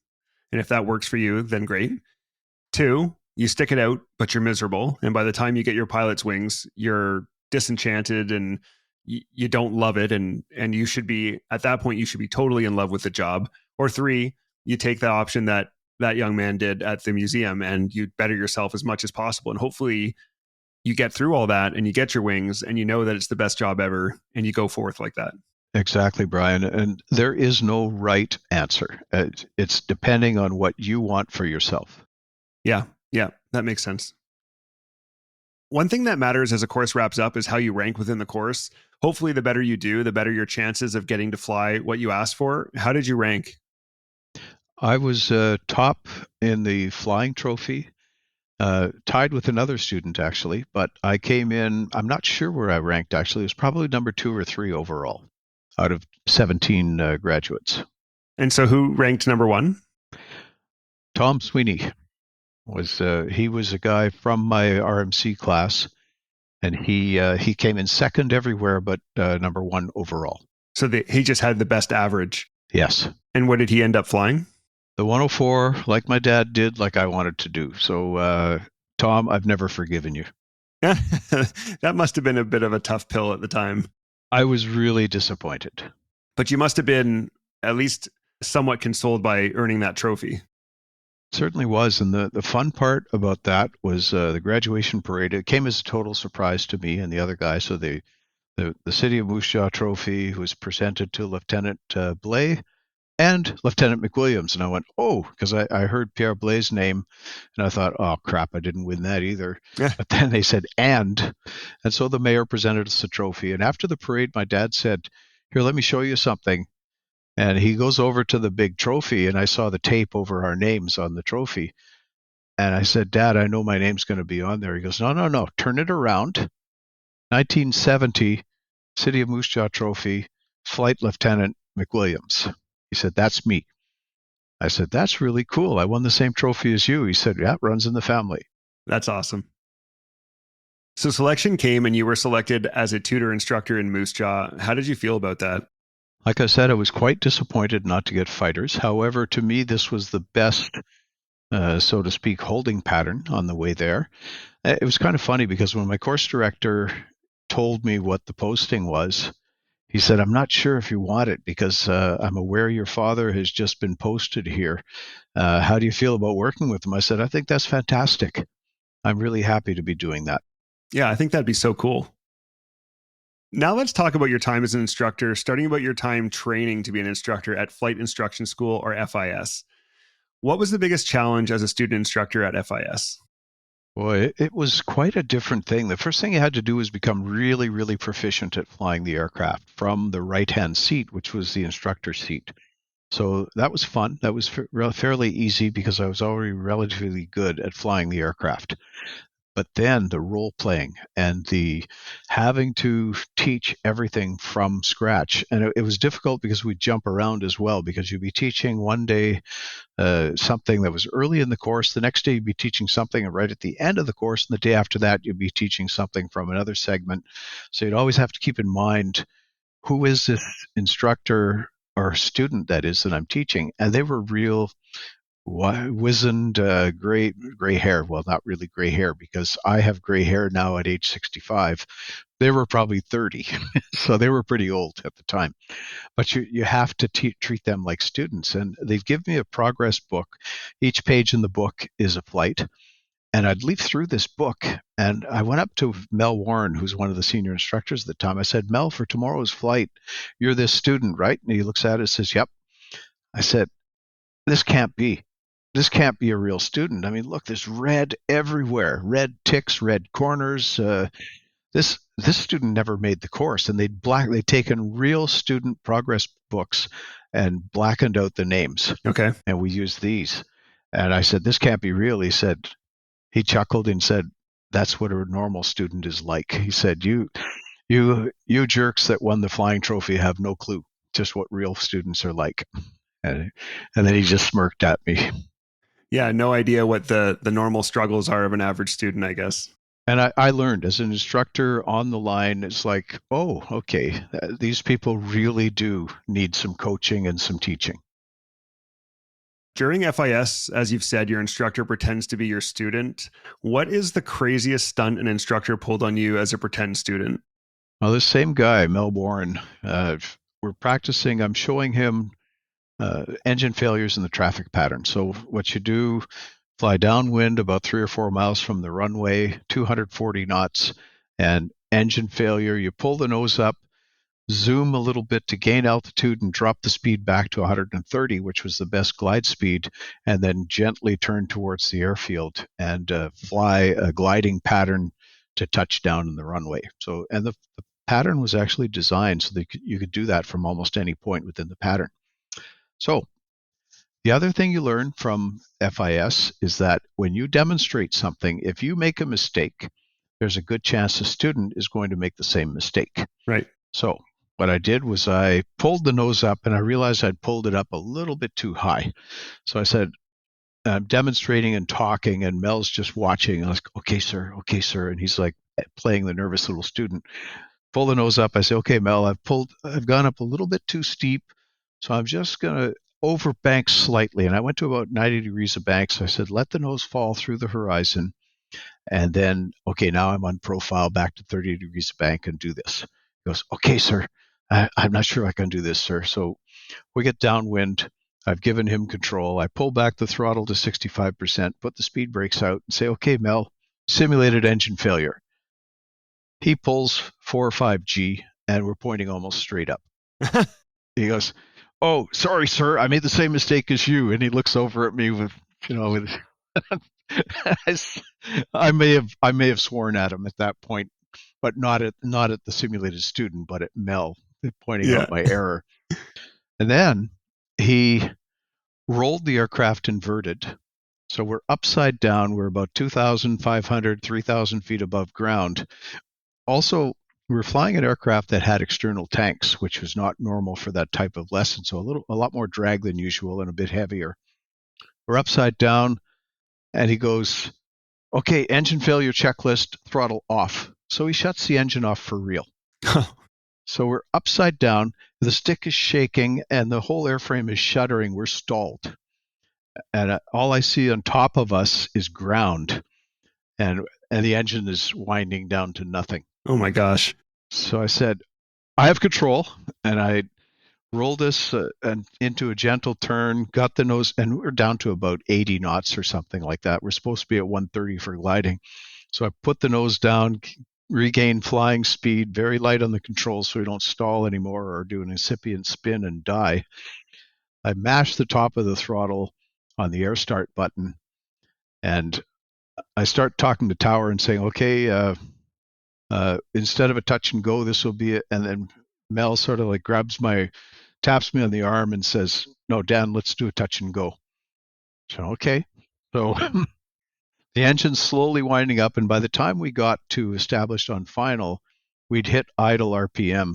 And if that works for you, then great. Two, you stick it out, but you're miserable. And by the time you get your pilot's wings, you're disenchanted and you don't love it. And you should be, at that point, you should be totally in love with the job. Or three, you take the option that young man did at the museum and you better yourself as much as possible. And hopefully you get through all that and you get your wings and you know that it's the best job ever and you go forth like that. Exactly, Brian. And there is no right answer. It's depending on what you want for yourself. Yeah, that makes sense. One thing that matters as a course wraps up is how you rank within the course. Hopefully, the better you do, the better your chances of getting to fly what you asked for. How did you rank? I was top in the flying trophy, tied with another student, actually. But I came in, I'm not sure where I ranked, actually. It was probably number 2 or 3 overall out of 17 graduates. And so who ranked number 1? Tom Sweeney. He was a guy from my RMC class, and he came in second everywhere but number 1 overall. So he just had the best average. Yes. And what did he end up flying? The 104, like my dad did, like I wanted to do. So, Tom, I've never forgiven you. That must have been a bit of a tough pill at the time. I was really disappointed. But you must have been at least somewhat consoled by earning that trophy. Certainly was. And the fun part about that was the graduation parade. It came as a total surprise to me and the other guy. So the City of Moose Jaw trophy was presented to Lieutenant Blais and Lieutenant McWilliams. And I went, oh, because I heard Pierre Blais' name and I thought, oh, crap, I didn't win that either. But then they said, and so the mayor presented us the trophy. And after the parade, my dad said, here, let me show you something. And he goes over to the big trophy, and I saw the tape over our names on the trophy. And I said, Dad, I know my name's going to be on there. He goes, no, turn it around. 1970, City of Moose Jaw Trophy, Flight Lieutenant McWilliams. He said, that's me. I said, that's really cool. I won the same trophy as you. He said, yeah, it runs in the family. That's awesome. So selection came and you were selected as a tutor instructor in Moose Jaw. How did you feel about that? Like I said, I was quite disappointed not to get fighters. However, to me, this was the best, so to speak, holding pattern on the way there. It was kind of funny because when my course director told me what the posting was, he said, I'm not sure if you want it because I'm aware your father has just been posted here. How do you feel about working with him? I said, I think that's fantastic. I'm really happy to be doing that. Yeah, I think that'd be so cool. Now let's talk about your time as an instructor, starting about your time training to be an instructor at Flight Instruction School, or FIS. What was the biggest challenge as a student instructor at FIS? Boy, it was quite a different thing. The first thing you had to do was become really, really proficient at flying the aircraft from the right-hand seat, which was the instructor seat. So that was fun. That was fairly easy because I was already relatively good at flying the aircraft. But then the role playing and the having to teach everything from scratch. And it was difficult because we jump around as well, because you'd be teaching one day something that was early in the course. The next day you'd be teaching something right at the end of the course. And the day after that, you'd be teaching something from another segment. So you'd always have to keep in mind, who is this instructor or student that is that I'm teaching? And they were real wizened gray hair. Well, not really gray hair because I have gray hair now at age 65. They were probably 30, so they were pretty old at the time. But you have to treat them like students. And they've given me a progress book. Each page in the book is a flight. And I'd leaf through this book, and I went up to Mel Warren, who's one of the senior instructors at the time. I said, Mel, for tomorrow's flight, you're this student, right? And he looks at it and says, yep. I said, this can't be. this can't be a real student. I mean, look, there's red everywhere, red ticks, red corners. This student never made the course, and they'd taken real student progress books and blackened out the names. Okay. And we used these. And I said, this can't be real. He chuckled and said, that's what a normal student is like. He said, you jerks that won the flying trophy have no clue just what real students are like. And then he just smirked at me. Yeah, no idea what the normal struggles are of an average student, I guess. And I learned as an instructor on the line, it's like, oh, okay, these people really do need some coaching and some teaching. During FIS, as you've said, your instructor pretends to be your student. What is the craziest stunt an instructor pulled on you as a pretend student? Well, this same guy, Mel Warren, we're practicing. I'm showing him engine failures in the traffic pattern. So what you do, fly downwind about 3 or 4 miles from the runway, 240 knots, and engine failure. You pull the nose up, zoom a little bit to gain altitude and drop the speed back to 130, which was the best glide speed, and then gently turn towards the airfield and fly a gliding pattern to touch down in the runway. So, and the pattern was actually designed so that you could do that from almost any point within the pattern. So the other thing you learn from FIS is that when you demonstrate something, if you make a mistake, there's a good chance the student is going to make the same mistake. Right. So what I did was I pulled the nose up, and I realized I'd pulled it up a little bit too high. So I said, I'm demonstrating and talking, and Mel's just watching. I was like, okay, sir. And he's like playing the nervous little student. Pull the nose up. I say, okay, Mel, I've gone up a little bit too steep. So I'm just going to overbank slightly. And I went to about 90 degrees of bank. So I said, let the nose fall through the horizon. And then, okay, now I'm on profile back to 30 degrees of bank and do this. He goes, okay, sir. I'm not sure I can do this, sir. So we get downwind. I've given him control. I pull back the throttle to 65%, put the speed brakes out, and say, okay, Mel, simulated engine failure. He pulls 4 or 5G, and we're pointing almost straight up. He goes, oh, sorry, sir, I made the same mistake as you. And he looks over at me with I may have sworn at him at that point, but not at the simulated student, but at Mel, pointing out my error. And then he rolled the aircraft inverted. So we're upside down. We're about 2,500, 3,000 feet above ground. Also, we were flying an aircraft that had external tanks, which was not normal for that type of lesson. So a lot more drag than usual and a bit heavier. We're upside down, and he goes, okay, engine failure checklist, throttle off. So he shuts the engine off for real. So we're upside down, the stick is shaking, and the whole airframe is shuddering. We're stalled. And all I see on top of us is ground, and the engine is winding down to nothing. Oh my gosh. So I said, I have control, and I rolled us into a gentle turn, got the nose, and we're down to about 80 knots or something like that. We're supposed to be at 130 for gliding. So I put the nose down, regain flying speed, very light on the controls so we don't stall anymore or do an incipient spin and die. I mashed the top of the throttle on the air start button, and I start talking to Tower and saying, okay, instead of a touch and go, this will be it. And then Mel sort of like taps me on the arm and says, no, Dan, let's do a touch and go. So, okay. So the engine's slowly winding up, and by the time we got to established on final, we'd hit idle RPM,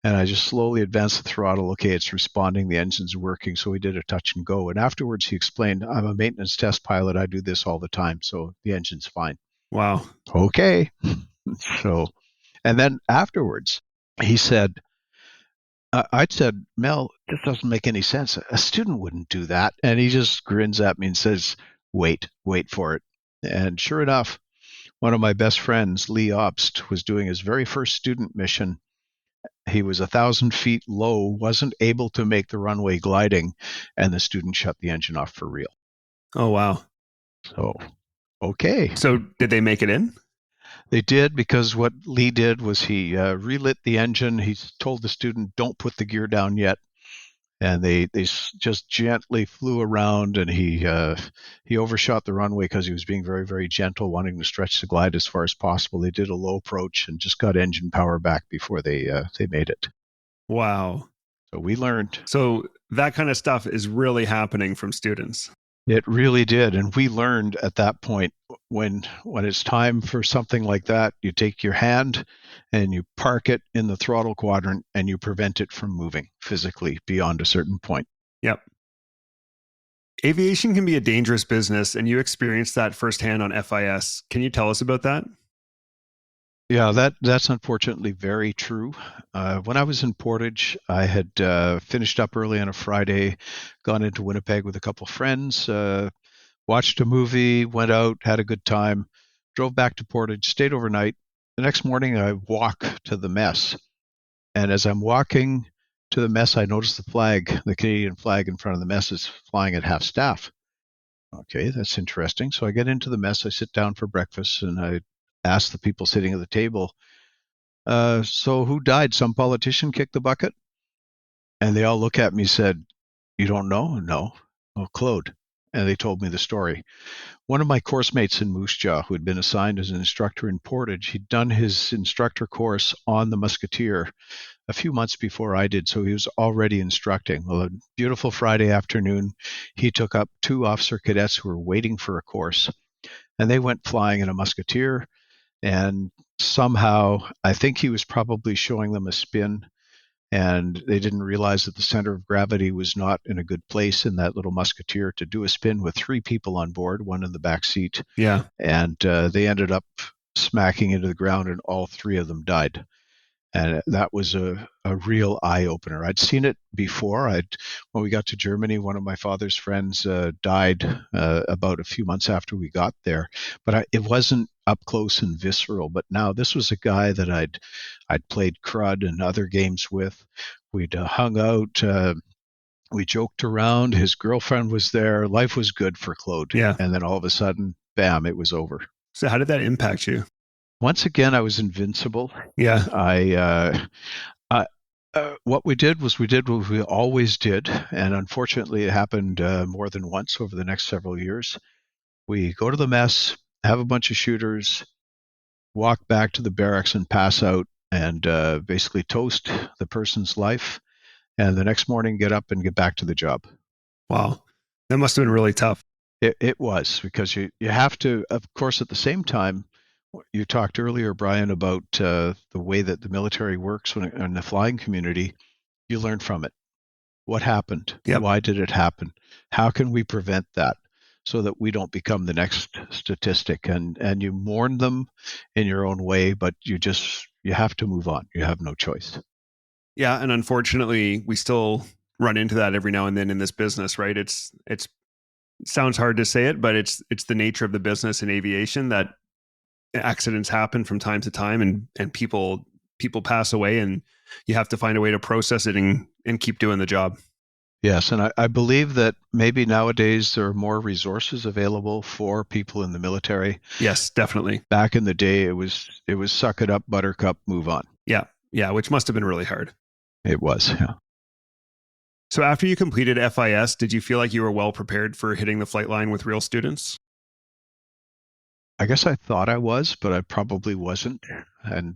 and I just slowly advanced the throttle. Okay, it's responding, the engine's working, so we did a touch and go. And afterwards he explained, I'm a maintenance test pilot, I do this all the time, so the engine's fine. Wow. Okay. So, and then afterwards he said, I said, Mel, this doesn't make any sense. A student wouldn't do that. And he just grins at me and says, wait for it. And sure enough, one of my best friends, Lee Obst, was doing his very first student mission. He was 1,000 feet low, wasn't able to make the runway gliding, and the student shut the engine off for real. Oh, wow. So, okay. So did they make it in? They did, because what Lee did was he relit the engine. He told the student, don't put the gear down yet. and they just gently flew around, and he overshot the runway because he was being very, very gentle, wanting to stretch the glide as far as possible. They did a low approach and just got engine power back before they made it. Wow. So we learned. So that kind of stuff is really happening from students. It really did, and we learned at that point when it's time for something like that, you take your hand and you park it in the throttle quadrant and you prevent it from moving physically beyond a certain point. Yep. Aviation can be a dangerous business, and you experienced that firsthand on FIS. Can you tell us about that? Yeah, that's unfortunately very true. When I was in Portage, I had finished up early on a Friday, gone into Winnipeg with a couple friends, watched a movie, went out, had a good time, drove back to Portage, stayed overnight. The next morning, I walk to the mess. And as I'm walking to the mess, I notice the Canadian flag in front of the mess is flying at half staff. Okay, that's interesting. So I get into the mess, I sit down for breakfast, and I ask the people sitting at the table, so who died? Some politician kicked the bucket? And they all look at me and said, you don't know? No. Oh, Claude. And they told me the story. One of my course mates in Moose Jaw, who had been assigned as an instructor in Portage, he'd done his instructor course on the Musketeer a few months before I did, so he was already instructing. Well, a beautiful Friday afternoon, he took up 2 officer cadets who were waiting for a course, and they went flying in a Musketeer. And somehow, I think he was probably showing them a spin, and they didn't realize that the center of gravity was not in a good place in that little Musketeer to do a spin with 3 people on board, one in the back seat. Yeah. And they ended up smacking into the ground, and all 3 of them died. And that was a real eye-opener. I'd seen it before. When we got to Germany, one of my father's friends died about a few months after we got there. But it wasn't up close and visceral. But now this was a guy that I'd played crud and other games with. We'd hung out. We joked around. His girlfriend was there. Life was good for Claude. Yeah. And then all of a sudden, bam, it was over. So how did that impact you? Once again, I was invincible. Yeah. What we did was what we always did, and unfortunately it happened more than once over the next several years. We go to the mess, have a bunch of shooters, walk back to the barracks and pass out, and basically toast the person's life, and the next morning get up and get back to the job. Wow. That must have been really tough. It was, because you have to, of course, at the same time, you talked earlier, Brian, about the way that the military works in the flying community. You learn from it. What happened? Yep. Why did it happen? How can we prevent that so that we don't become the next statistic? And you mourn them in your own way, but you have to move on. You have no choice. Yeah, and unfortunately, we still run into that every now and then in this business, right? It sounds hard to say it, but it's the nature of the business in aviation that accidents happen from time to time, and people pass away, and you have to find a way to process it and keep doing the job. Yes, and I believe that maybe nowadays there are more resources available for people in the military. Yes, definitely. Back in the day, it was suck it up, buttercup, move on. Yeah, which must have been really hard. It was, yeah. So after you completed FIS, did you feel like you were well prepared for hitting the flight line with real students? I guess I thought I was, but I probably wasn't. And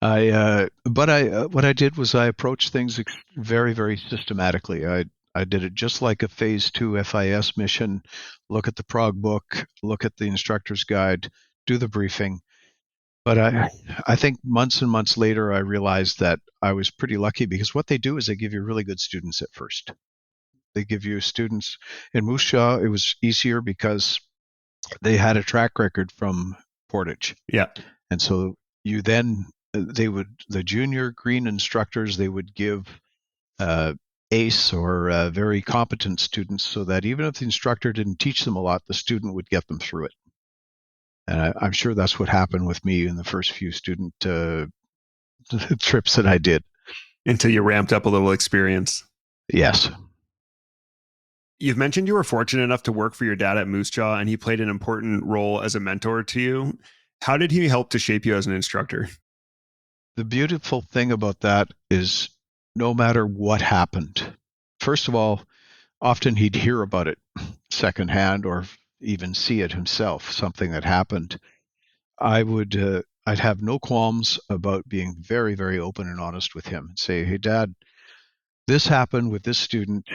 what I did was I approached things very, very systematically. I did it just like a Phase 2 FIS mission. Look at the prog book, look at the instructor's guide, do the briefing. But I think months and months later, I realized that I was pretty lucky, because what they do is they give you really good students at first. They give you students in Moose Jaw. It was easier because they had a track record from Portage. Yeah. And so you then, the junior green instructors, they would give ACE or very competent students, so that even if the instructor didn't teach them a lot, the student would get them through it. And I'm sure that's what happened with me in the first few student trips that I did. Until you ramped up a little experience. Yes. You've mentioned you were fortunate enough to work for your dad at Moose Jaw, and he played an important role as a mentor to you. How did he help to shape you as an instructor? The beautiful thing about that is, no matter what happened, first of all, often he'd hear about it secondhand or even see it himself, something that happened. I'd have no qualms about being very, very open and honest with him and say, "Hey, Dad, this happened with this student.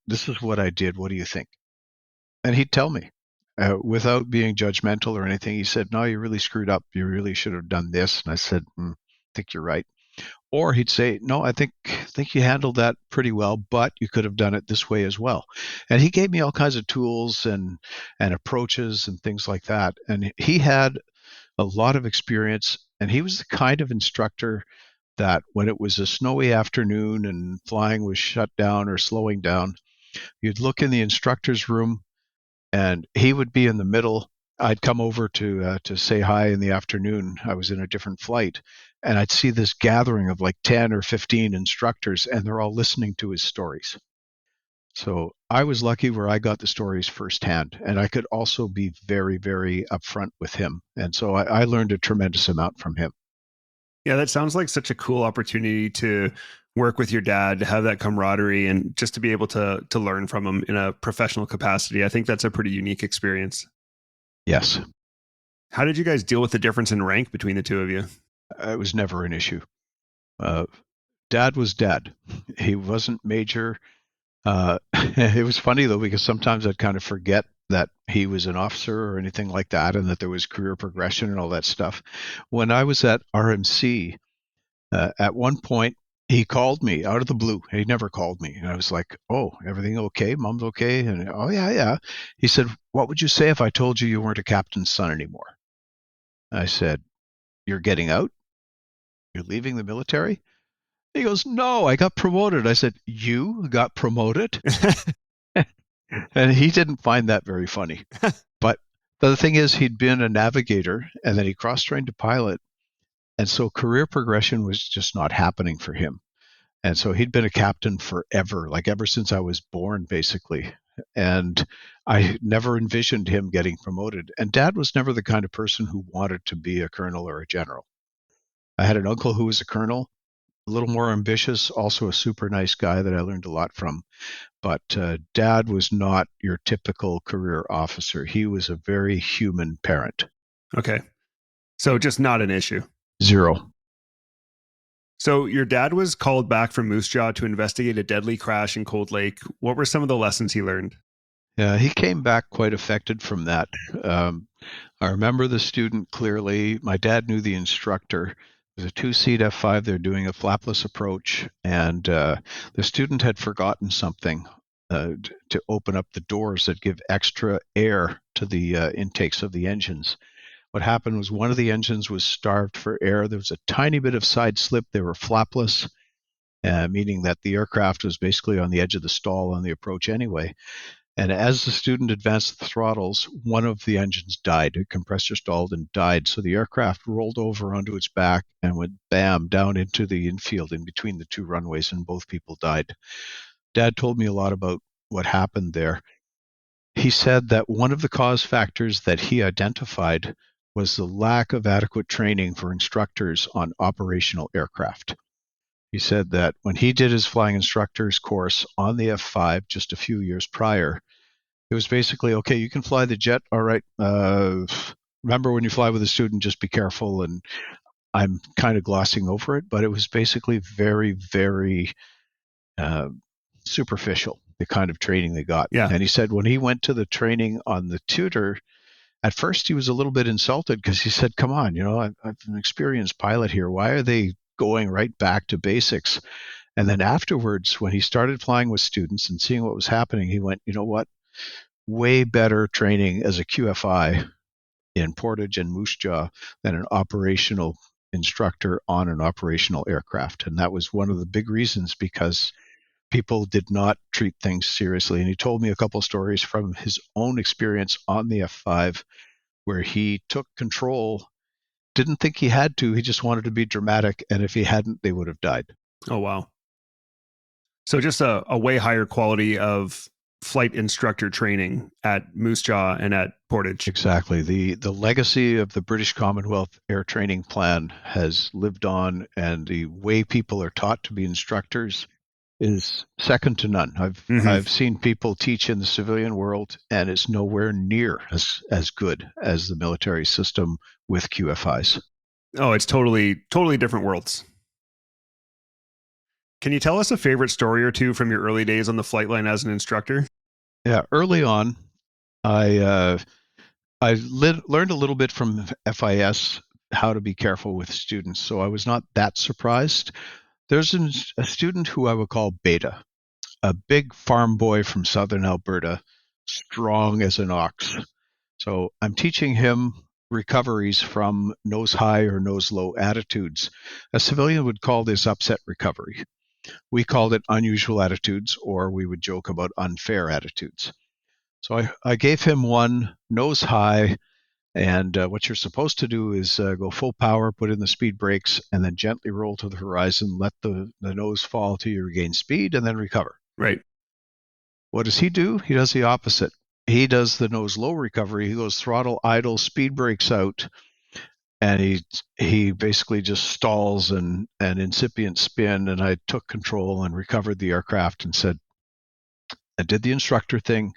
This is what I did. What do you think?" And he'd tell me without being judgmental or anything. He said, "No, you really screwed up. You really should have done this." And I said, I think you're right. Or he'd say, "No, I think you handled that pretty well, but you could have done it this way as well." And he gave me all kinds of tools and approaches and things like that. And he had a lot of experience, and he was the kind of instructor that when it was a snowy afternoon and flying was shut down or slowing down, you'd look in the instructor's room and he would be in the middle. I'd come over to say hi in the afternoon. I was in a different flight, and I'd see this gathering of like 10 or 15 instructors, and they're all listening to his stories. So I was lucky where I got the stories firsthand, and I could also be very, very upfront with him. And so I learned a tremendous amount from him. Yeah, that sounds like such a cool opportunity to work with your dad, to have that camaraderie, and just to be able to learn from him in a professional capacity. I think that's a pretty unique experience. Yes. How did you guys deal with the difference in rank between the two of you? It was never an issue. Dad was dad. He wasn't major. It was funny though, because sometimes I'd kind of forget that he was an officer or anything like that, and that there was career progression and all that stuff. When I was at RMC, at one point, he called me out of the blue. He never called me. And I was like, "Oh, everything okay? Mom's okay?" And, "Oh, yeah, yeah." He said, "What would you say if I told you you weren't a captain's son anymore?" I said, "You're getting out? You're leaving the military?" He goes, "No, I got promoted." I said, "You got promoted?" And he didn't find that very funny. But the thing is, he'd been a navigator, and then he cross-trained to pilot. And so career progression was just not happening for him. And so he'd been a captain forever, like ever since I was born, basically. And I never envisioned him getting promoted. And Dad was never the kind of person who wanted to be a colonel or a general. I had an uncle who was a colonel, a little more ambitious, also a super nice guy that I learned a lot from. But Dad was not your typical career officer. He was a very human parent. Okay. So just not an issue. Zero. So your dad was called back from Moose Jaw to investigate a deadly crash in Cold Lake. What were some of the lessons he learned? Yeah, he came back quite affected from that. I remember the student clearly. My dad knew the instructor. It was a two-seat F5. They're doing a flapless approach, and the student had forgotten something to open up the doors that give extra air to the intakes of the engines. What happened was one of the engines was starved for air. There was a tiny bit of side slip. They were flapless, meaning that the aircraft was basically on the edge of the stall on the approach anyway. And as the student advanced the throttles, one of the engines died. The compressor stalled and died. So the aircraft rolled over onto its back and went bam down into the infield in between the two runways, and both people died. Dad told me a lot about what happened there. He said that one of the cause factors that he identified was the lack of adequate training for instructors on operational aircraft. He said that when he did his flying instructor's course on the F5 just a few years prior, it was basically, okay, you can fly the jet. All right. Remember, when you fly with a student, just be careful. And I'm kind of glossing over it, but it was basically very, very superficial, the kind of training they got. Yeah. And he said when he went to the training on the Tutor, at first he was a little bit insulted because he said, "Come on, I'm an experienced pilot here. Why are they going right back to basics?" And then afterwards, when he started flying with students and seeing what was happening, he went, "You know what? Way better training as a QFI in Portage and Moose Jaw than an operational instructor on an operational aircraft." And that was one of the big reasons, because people did not treat things seriously. And he told me a couple of stories from his own experience on the F5 where he took control, didn't think he had to, he just wanted to be dramatic. And if he hadn't, they would have died. Oh, wow. So just a way higher quality of flight instructor training at Moose Jaw and at Portage. Exactly. The legacy of the British Commonwealth Air Training Plan has lived on, and the way people are taught to be instructors is second to none. I've seen people teach in the civilian world, and it's nowhere near as good as the military system with QFIs. Oh, it's totally different worlds. Can you tell us a favorite story or two from your early days on the flight line as an instructor? Yeah, early on, I learned a little bit from FIS how to be careful with students, so I was not that surprised. There's a student who I would call Beta, a big farm boy from southern Alberta, strong as an ox. So I'm teaching him recoveries from nose high or nose low attitudes. A civilian would call this upset recovery. We called it unusual attitudes, or we would joke about unfair attitudes. So I gave him one nose high, and what you're supposed to do is go full power, put in the speed brakes, and then gently roll to the horizon, let the nose fall till you regain speed, and then recover. Right. What does he do? He does the opposite. He does the nose low recovery. He goes throttle idle, speed brakes out, and he basically just stalls and incipient spin. And I took control and recovered the aircraft and said, I did the instructor thing.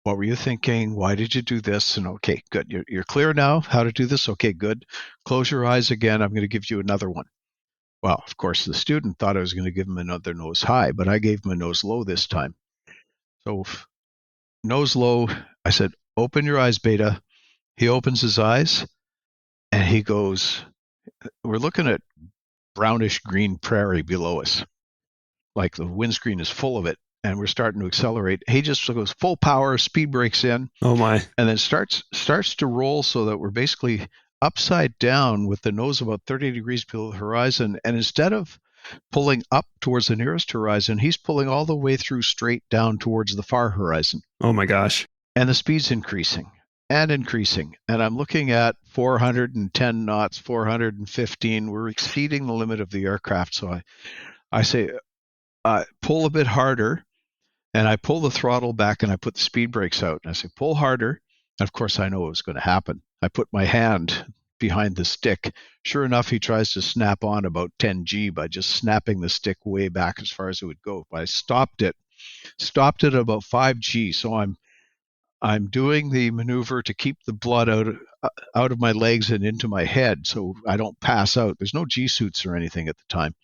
What were you thinking? Why did you do this? And okay, good. You're clear now how to do this. Okay, good. Close your eyes again. I'm going to give you another one. Well, of course, the student thought I was going to give him another nose high, but I gave him a nose low this time. So nose low, I said, open your eyes, Beta. He opens his eyes and he goes, we're looking at brownish green prairie below us. Like the windscreen is full of it. And we're starting to accelerate. He just goes full power, speed brakes in. Oh my. And then starts to roll so that we're basically upside down with the nose about 30 degrees below the horizon. And instead of pulling up towards the nearest horizon, he's pulling all the way through straight down towards the far horizon. Oh my gosh. And the speed's increasing and increasing. And I'm looking at 410 knots, 415. We're exceeding the limit of the aircraft. So I say, pull a bit harder. And I pull the throttle back and I put the speed brakes out. And I say, pull harder. And of course, I know what was going to happen. I put my hand behind the stick. Sure enough, he tries to snap on about 10G by just snapping the stick way back as far as it would go. But I stopped it at about 5G. So I'm doing the maneuver to keep the blood out of my legs and into my head so I don't pass out. There's no G suits or anything at the time.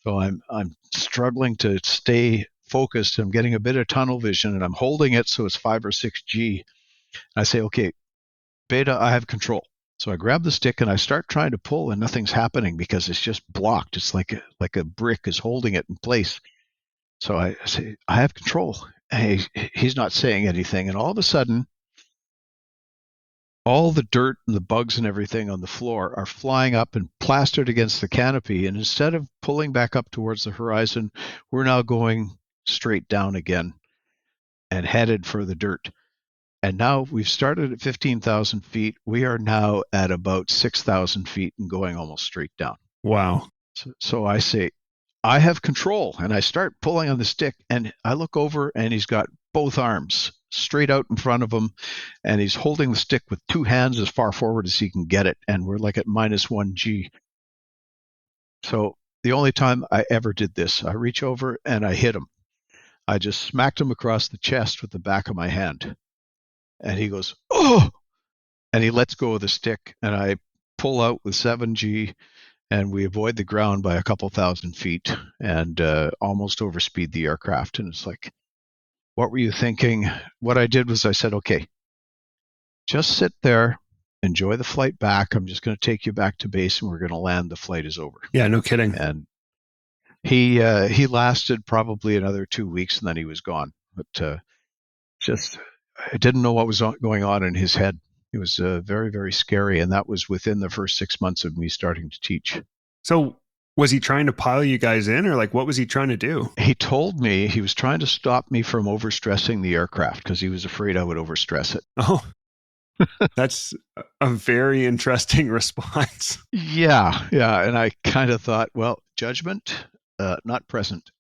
So I'm struggling to stay focused. I'm getting a bit of tunnel vision and I'm holding it so it's 5 or 6G. I say, okay, Beta, I have control. So I grab the stick and I start trying to pull and nothing's happening because it's just blocked. It's like a brick is holding it in place. So I say, I have control. And he's not saying anything. And all of a sudden, all the dirt and the bugs and everything on the floor are flying up and plastered against the canopy. And instead of pulling back up towards the horizon, we're now going straight down again and headed for the dirt. And now we've started at 15,000 feet. We are now at about 6,000 feet and going almost straight down. Wow. So I say, I have control. And I start pulling on the stick and I look over and he's got both arms straight out in front of him. And he's holding the stick with two hands as far forward as he can get it. And we're like at minus 1G. So the only time I ever did this, I reach over and I hit him. I just smacked him across the chest with the back of my hand. And he goes, oh, and he lets go of the stick. And I pull out with 7G and we avoid the ground by a couple thousand feet and almost overspeed the aircraft. And it's like, what were you thinking? What I did was I said, okay, just sit there, enjoy the flight back. I'm just going to take you back to base and we're going to land. The flight is over. Yeah, no kidding. And he lasted probably another 2 weeks and then he was gone. But I didn't know what was going on in his head. It was very, very scary. And that was within the first 6 months of me starting to teach. So was he trying to pile you guys in or like what was he trying to do? He told me he was trying to stop me from overstressing the aircraft because he was afraid I would overstress it. Oh, that's a very interesting response. Yeah. And I kind of thought, well, judgment, not present.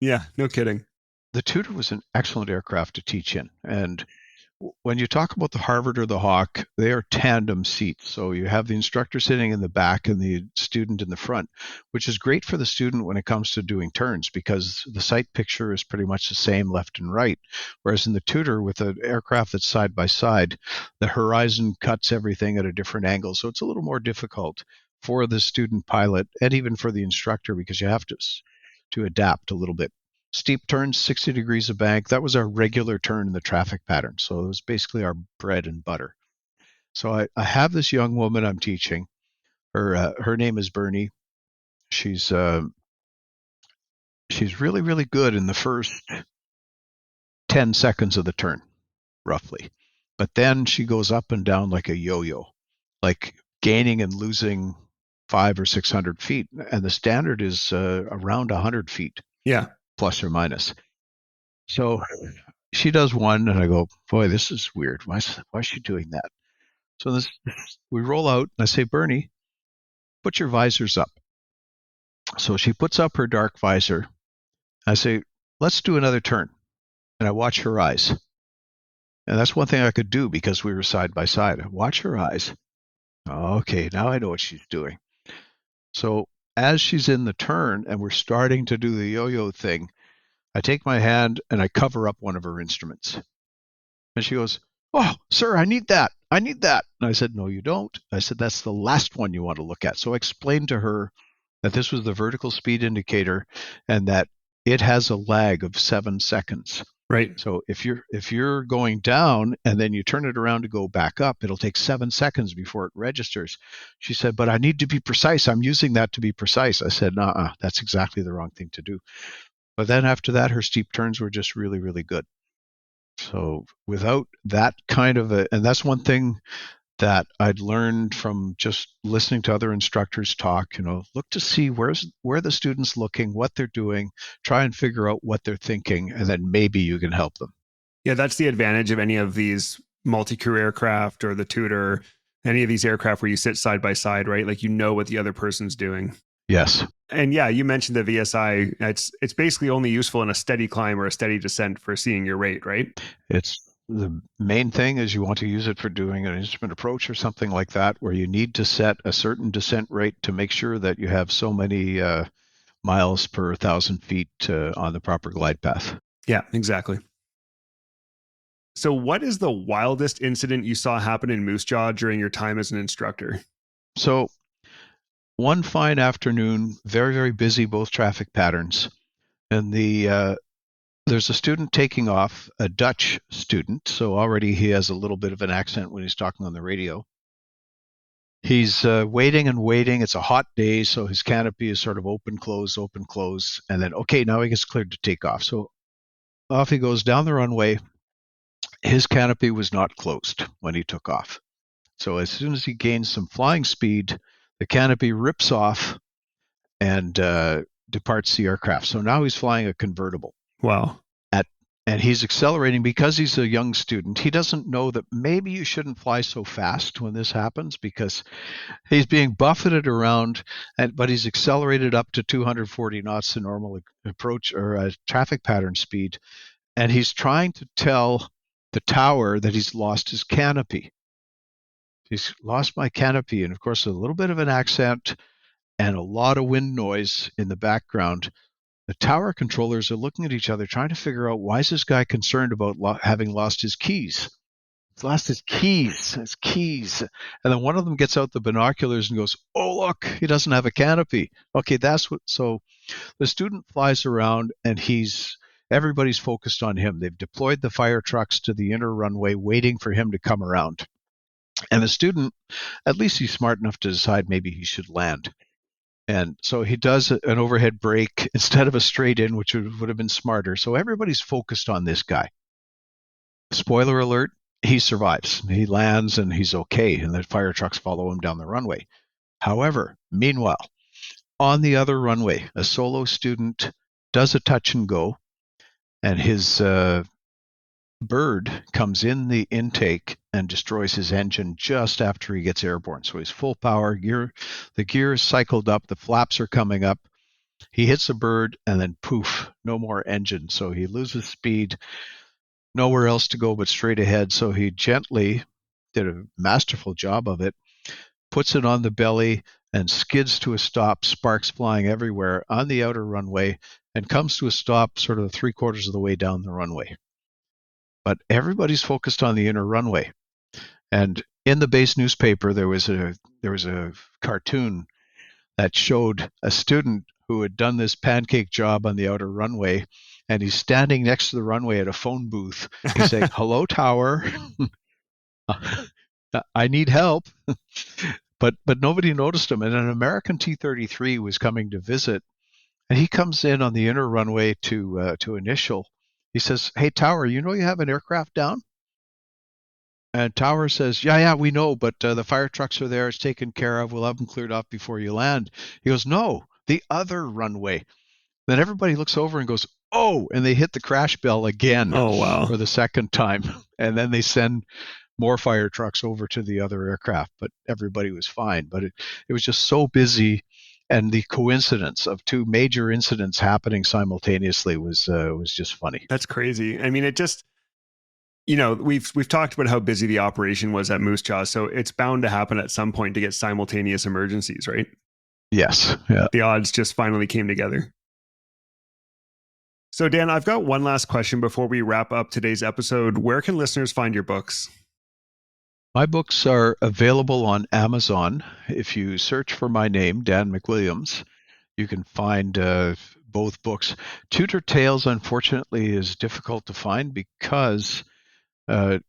Yeah, no kidding. The Tutor was an excellent aircraft to teach in. And when you talk about the Harvard or the Hawk, they are tandem seats. So you have the instructor sitting in the back and the student in the front, which is great for the student when it comes to doing turns because the sight picture is pretty much the same left and right. Whereas in the tutor with an aircraft that's side by side, the horizon cuts everything at a different angle. So it's a little more difficult for the student pilot and even for the instructor because you have to adapt a little bit. Steep turns, 60 degrees of bank. That was our regular turn in the traffic pattern. So it was basically our bread and butter. So I have this young woman I'm teaching. Her name is Bernie. She's really, really good in the first 10 seconds of the turn, roughly. But then she goes up and down like a yo-yo, like gaining and losing 500 or 600 feet. And the standard is around 100 feet. Yeah. Plus or minus. So she does one, and I go, boy, this is weird. Why is she doing that? So we roll out, and I say, Bernie, put your visors up. So she puts up her dark visor. I say, let's do another turn. And I watch her eyes. And that's one thing I could do because we were side by side. I watch her eyes. Okay, now I know what she's doing. So as she's in the turn and we're starting to do the yo-yo thing, I take my hand and I cover up one of her instruments. And she goes, oh, sir, I need that. I need that. And I said, no, you don't. I said, that's the last one you want to look at. So I explained to her that this was the vertical speed indicator and that it has a lag of 7 seconds. Right. So if you're going down and then you turn it around to go back up, it'll take 7 seconds before it registers. She said, but I need to be precise. I'm using that to be precise. I said, nah, that's exactly the wrong thing to do. But then after that, her steep turns were just really, really good. So without that kind of and that's one thing that I'd learned from just listening to other instructors talk, look to see where the student's looking, what they're doing, try and figure out what they're thinking, and then maybe you can help them. Yeah, that's the advantage of any of these multi-crew aircraft or the tutor, any of these aircraft where you sit side by side, right? Like what the other person's doing. Yes. And yeah, you mentioned the VSI. It's basically only useful in a steady climb or a steady descent for seeing your rate, right? It's the main thing is you want to use it for doing an instrument approach or something like that, where you need to set a certain descent rate to make sure that you have so many miles per 1,000 feet on the proper glide path. Yeah, exactly. So what is the wildest incident you saw happen in Moose Jaw during your time as an instructor? So one fine afternoon, very, very busy, both traffic patterns. And there's a student taking off, a Dutch student. So already he has a little bit of an accent when he's talking on the radio. He's waiting and waiting. It's a hot day, so his canopy is sort of open, close. And then, okay, now he gets cleared to take off. So off he goes down the runway. His canopy was not closed when he took off. So as soon as he gains some flying speed, the canopy rips off and departs the aircraft. So now he's flying a convertible. Wow. And he's accelerating because he's a young student. He doesn't know that maybe you shouldn't fly so fast when this happens because he's being buffeted around, but he's accelerated up to 240 knots, the normal approach or traffic pattern speed. And he's trying to tell the tower that he's lost his canopy. He's lost my canopy. And of course, a little bit of an accent and a lot of wind noise in the background. The tower controllers are looking at each other, trying to figure out why is this guy concerned about having lost his keys. He's lost his keys. And then one of them gets out the binoculars and goes, oh, look, he doesn't have a canopy. Okay, so the student flies around and everybody's focused on him. They've deployed the fire trucks to the inner runway, waiting for him to come around. And the student, at least he's smart enough to decide maybe he should land. And so he does an overhead brake instead of a straight in, which would have been smarter. So everybody's focused on this guy. Spoiler alert, he survives. He lands and he's okay. And the fire trucks follow him down the runway. However, meanwhile, on the other runway, a solo student does a touch and go. And his bird comes in the intake and destroys his engine just after he gets airborne. So he's full power, the gear is cycled up, the flaps are coming up. He hits a bird and then poof, no more engine. So he loses speed. nowhere else to go but straight ahead. So he gently did a masterful job of it, puts it on the belly and skids to a stop, sparks flying everywhere on the outer runway, and comes to a stop sort of 3/4 of the way down the runway. But everybody's focused on the inner runway. And in the base newspaper, there was a cartoon that showed a student who had done this pancake job on the outer runway, and he's standing next to the runway at a phone booth. He's saying, "Hello, tower. I need help." But nobody noticed him. And an American T-33 was coming to visit, and he comes in on the inner runway to initial. He says, "Hey, tower, you know you have an aircraft down?" And Tower says, yeah, we know, but the fire trucks are there. It's taken care of. We'll have them cleared up before you land. He goes, no, the other runway. Then everybody looks over and goes, oh, and they hit the crash bell again. Oh, wow. For the second time. And then they send more fire trucks over to the other aircraft, but everybody was fine. But it was just so busy. And the coincidence of two major incidents happening simultaneously was just funny. That's crazy. I mean, it just... we've talked about how busy the operation was at Moose Jaw, so it's bound to happen at some point to get simultaneous emergencies, right? Yes. Yeah. The odds just finally came together. So, Dan, I've got one last question before we wrap up today's episode. Where can listeners find your books? My books are available on Amazon. If you search for my name, Dan McWilliams, you can find both books. Tutor Tales, unfortunately, is difficult to find because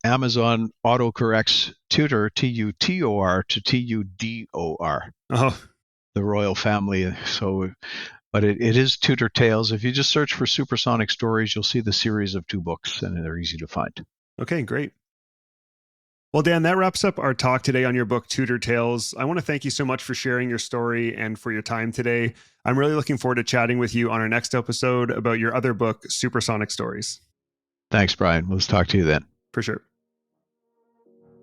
Amazon autocorrects tutor, Tutor, to Tudor, the royal family. So, but it is Tutor Tales. If you just search for Supersonic Stories, you'll see the series of 2 books, and they're easy to find. Okay, great. Well, Dan, that wraps up our talk today on your book, Tutor Tales. I want to thank you so much for sharing your story and for your time today. I'm really looking forward to chatting with you on our next episode about your other book, Supersonic Stories. Thanks, Brian. Let's talk to you then. For sure.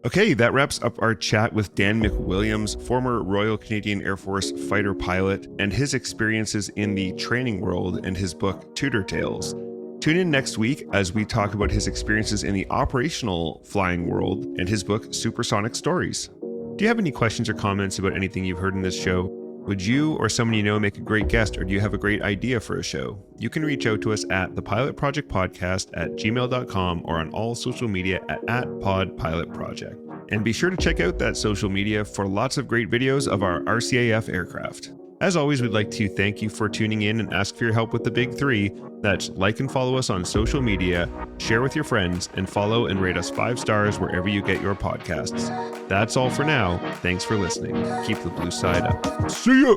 Okay, that wraps up our chat with Dan McWilliams, former Royal Canadian Air Force fighter pilot, and his experiences in the training world and his book, Tutor Tales. Tune in next week as we talk about his experiences in the operational flying world and his book, Supersonic Stories. Do you have any questions or comments about anything you've heard in this show? Would you or someone you know make a great guest, or do you have a great idea for a show? You can reach out to us at thepilotprojectpodcast@gmail.com or on all social media at @podpilotproject. And be sure to check out that social media for lots of great videos of our RCAF aircraft. As always, we'd like to thank you for tuning in and ask for your help with the big 3. That's like and follow us on social media, share with your friends, and follow and rate us 5 stars wherever you get your podcasts. That's all for now. Thanks for listening. Keep the blue side up. See ya!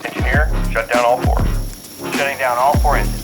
Engineer, shut down all 4. Shutting down all 4 engines.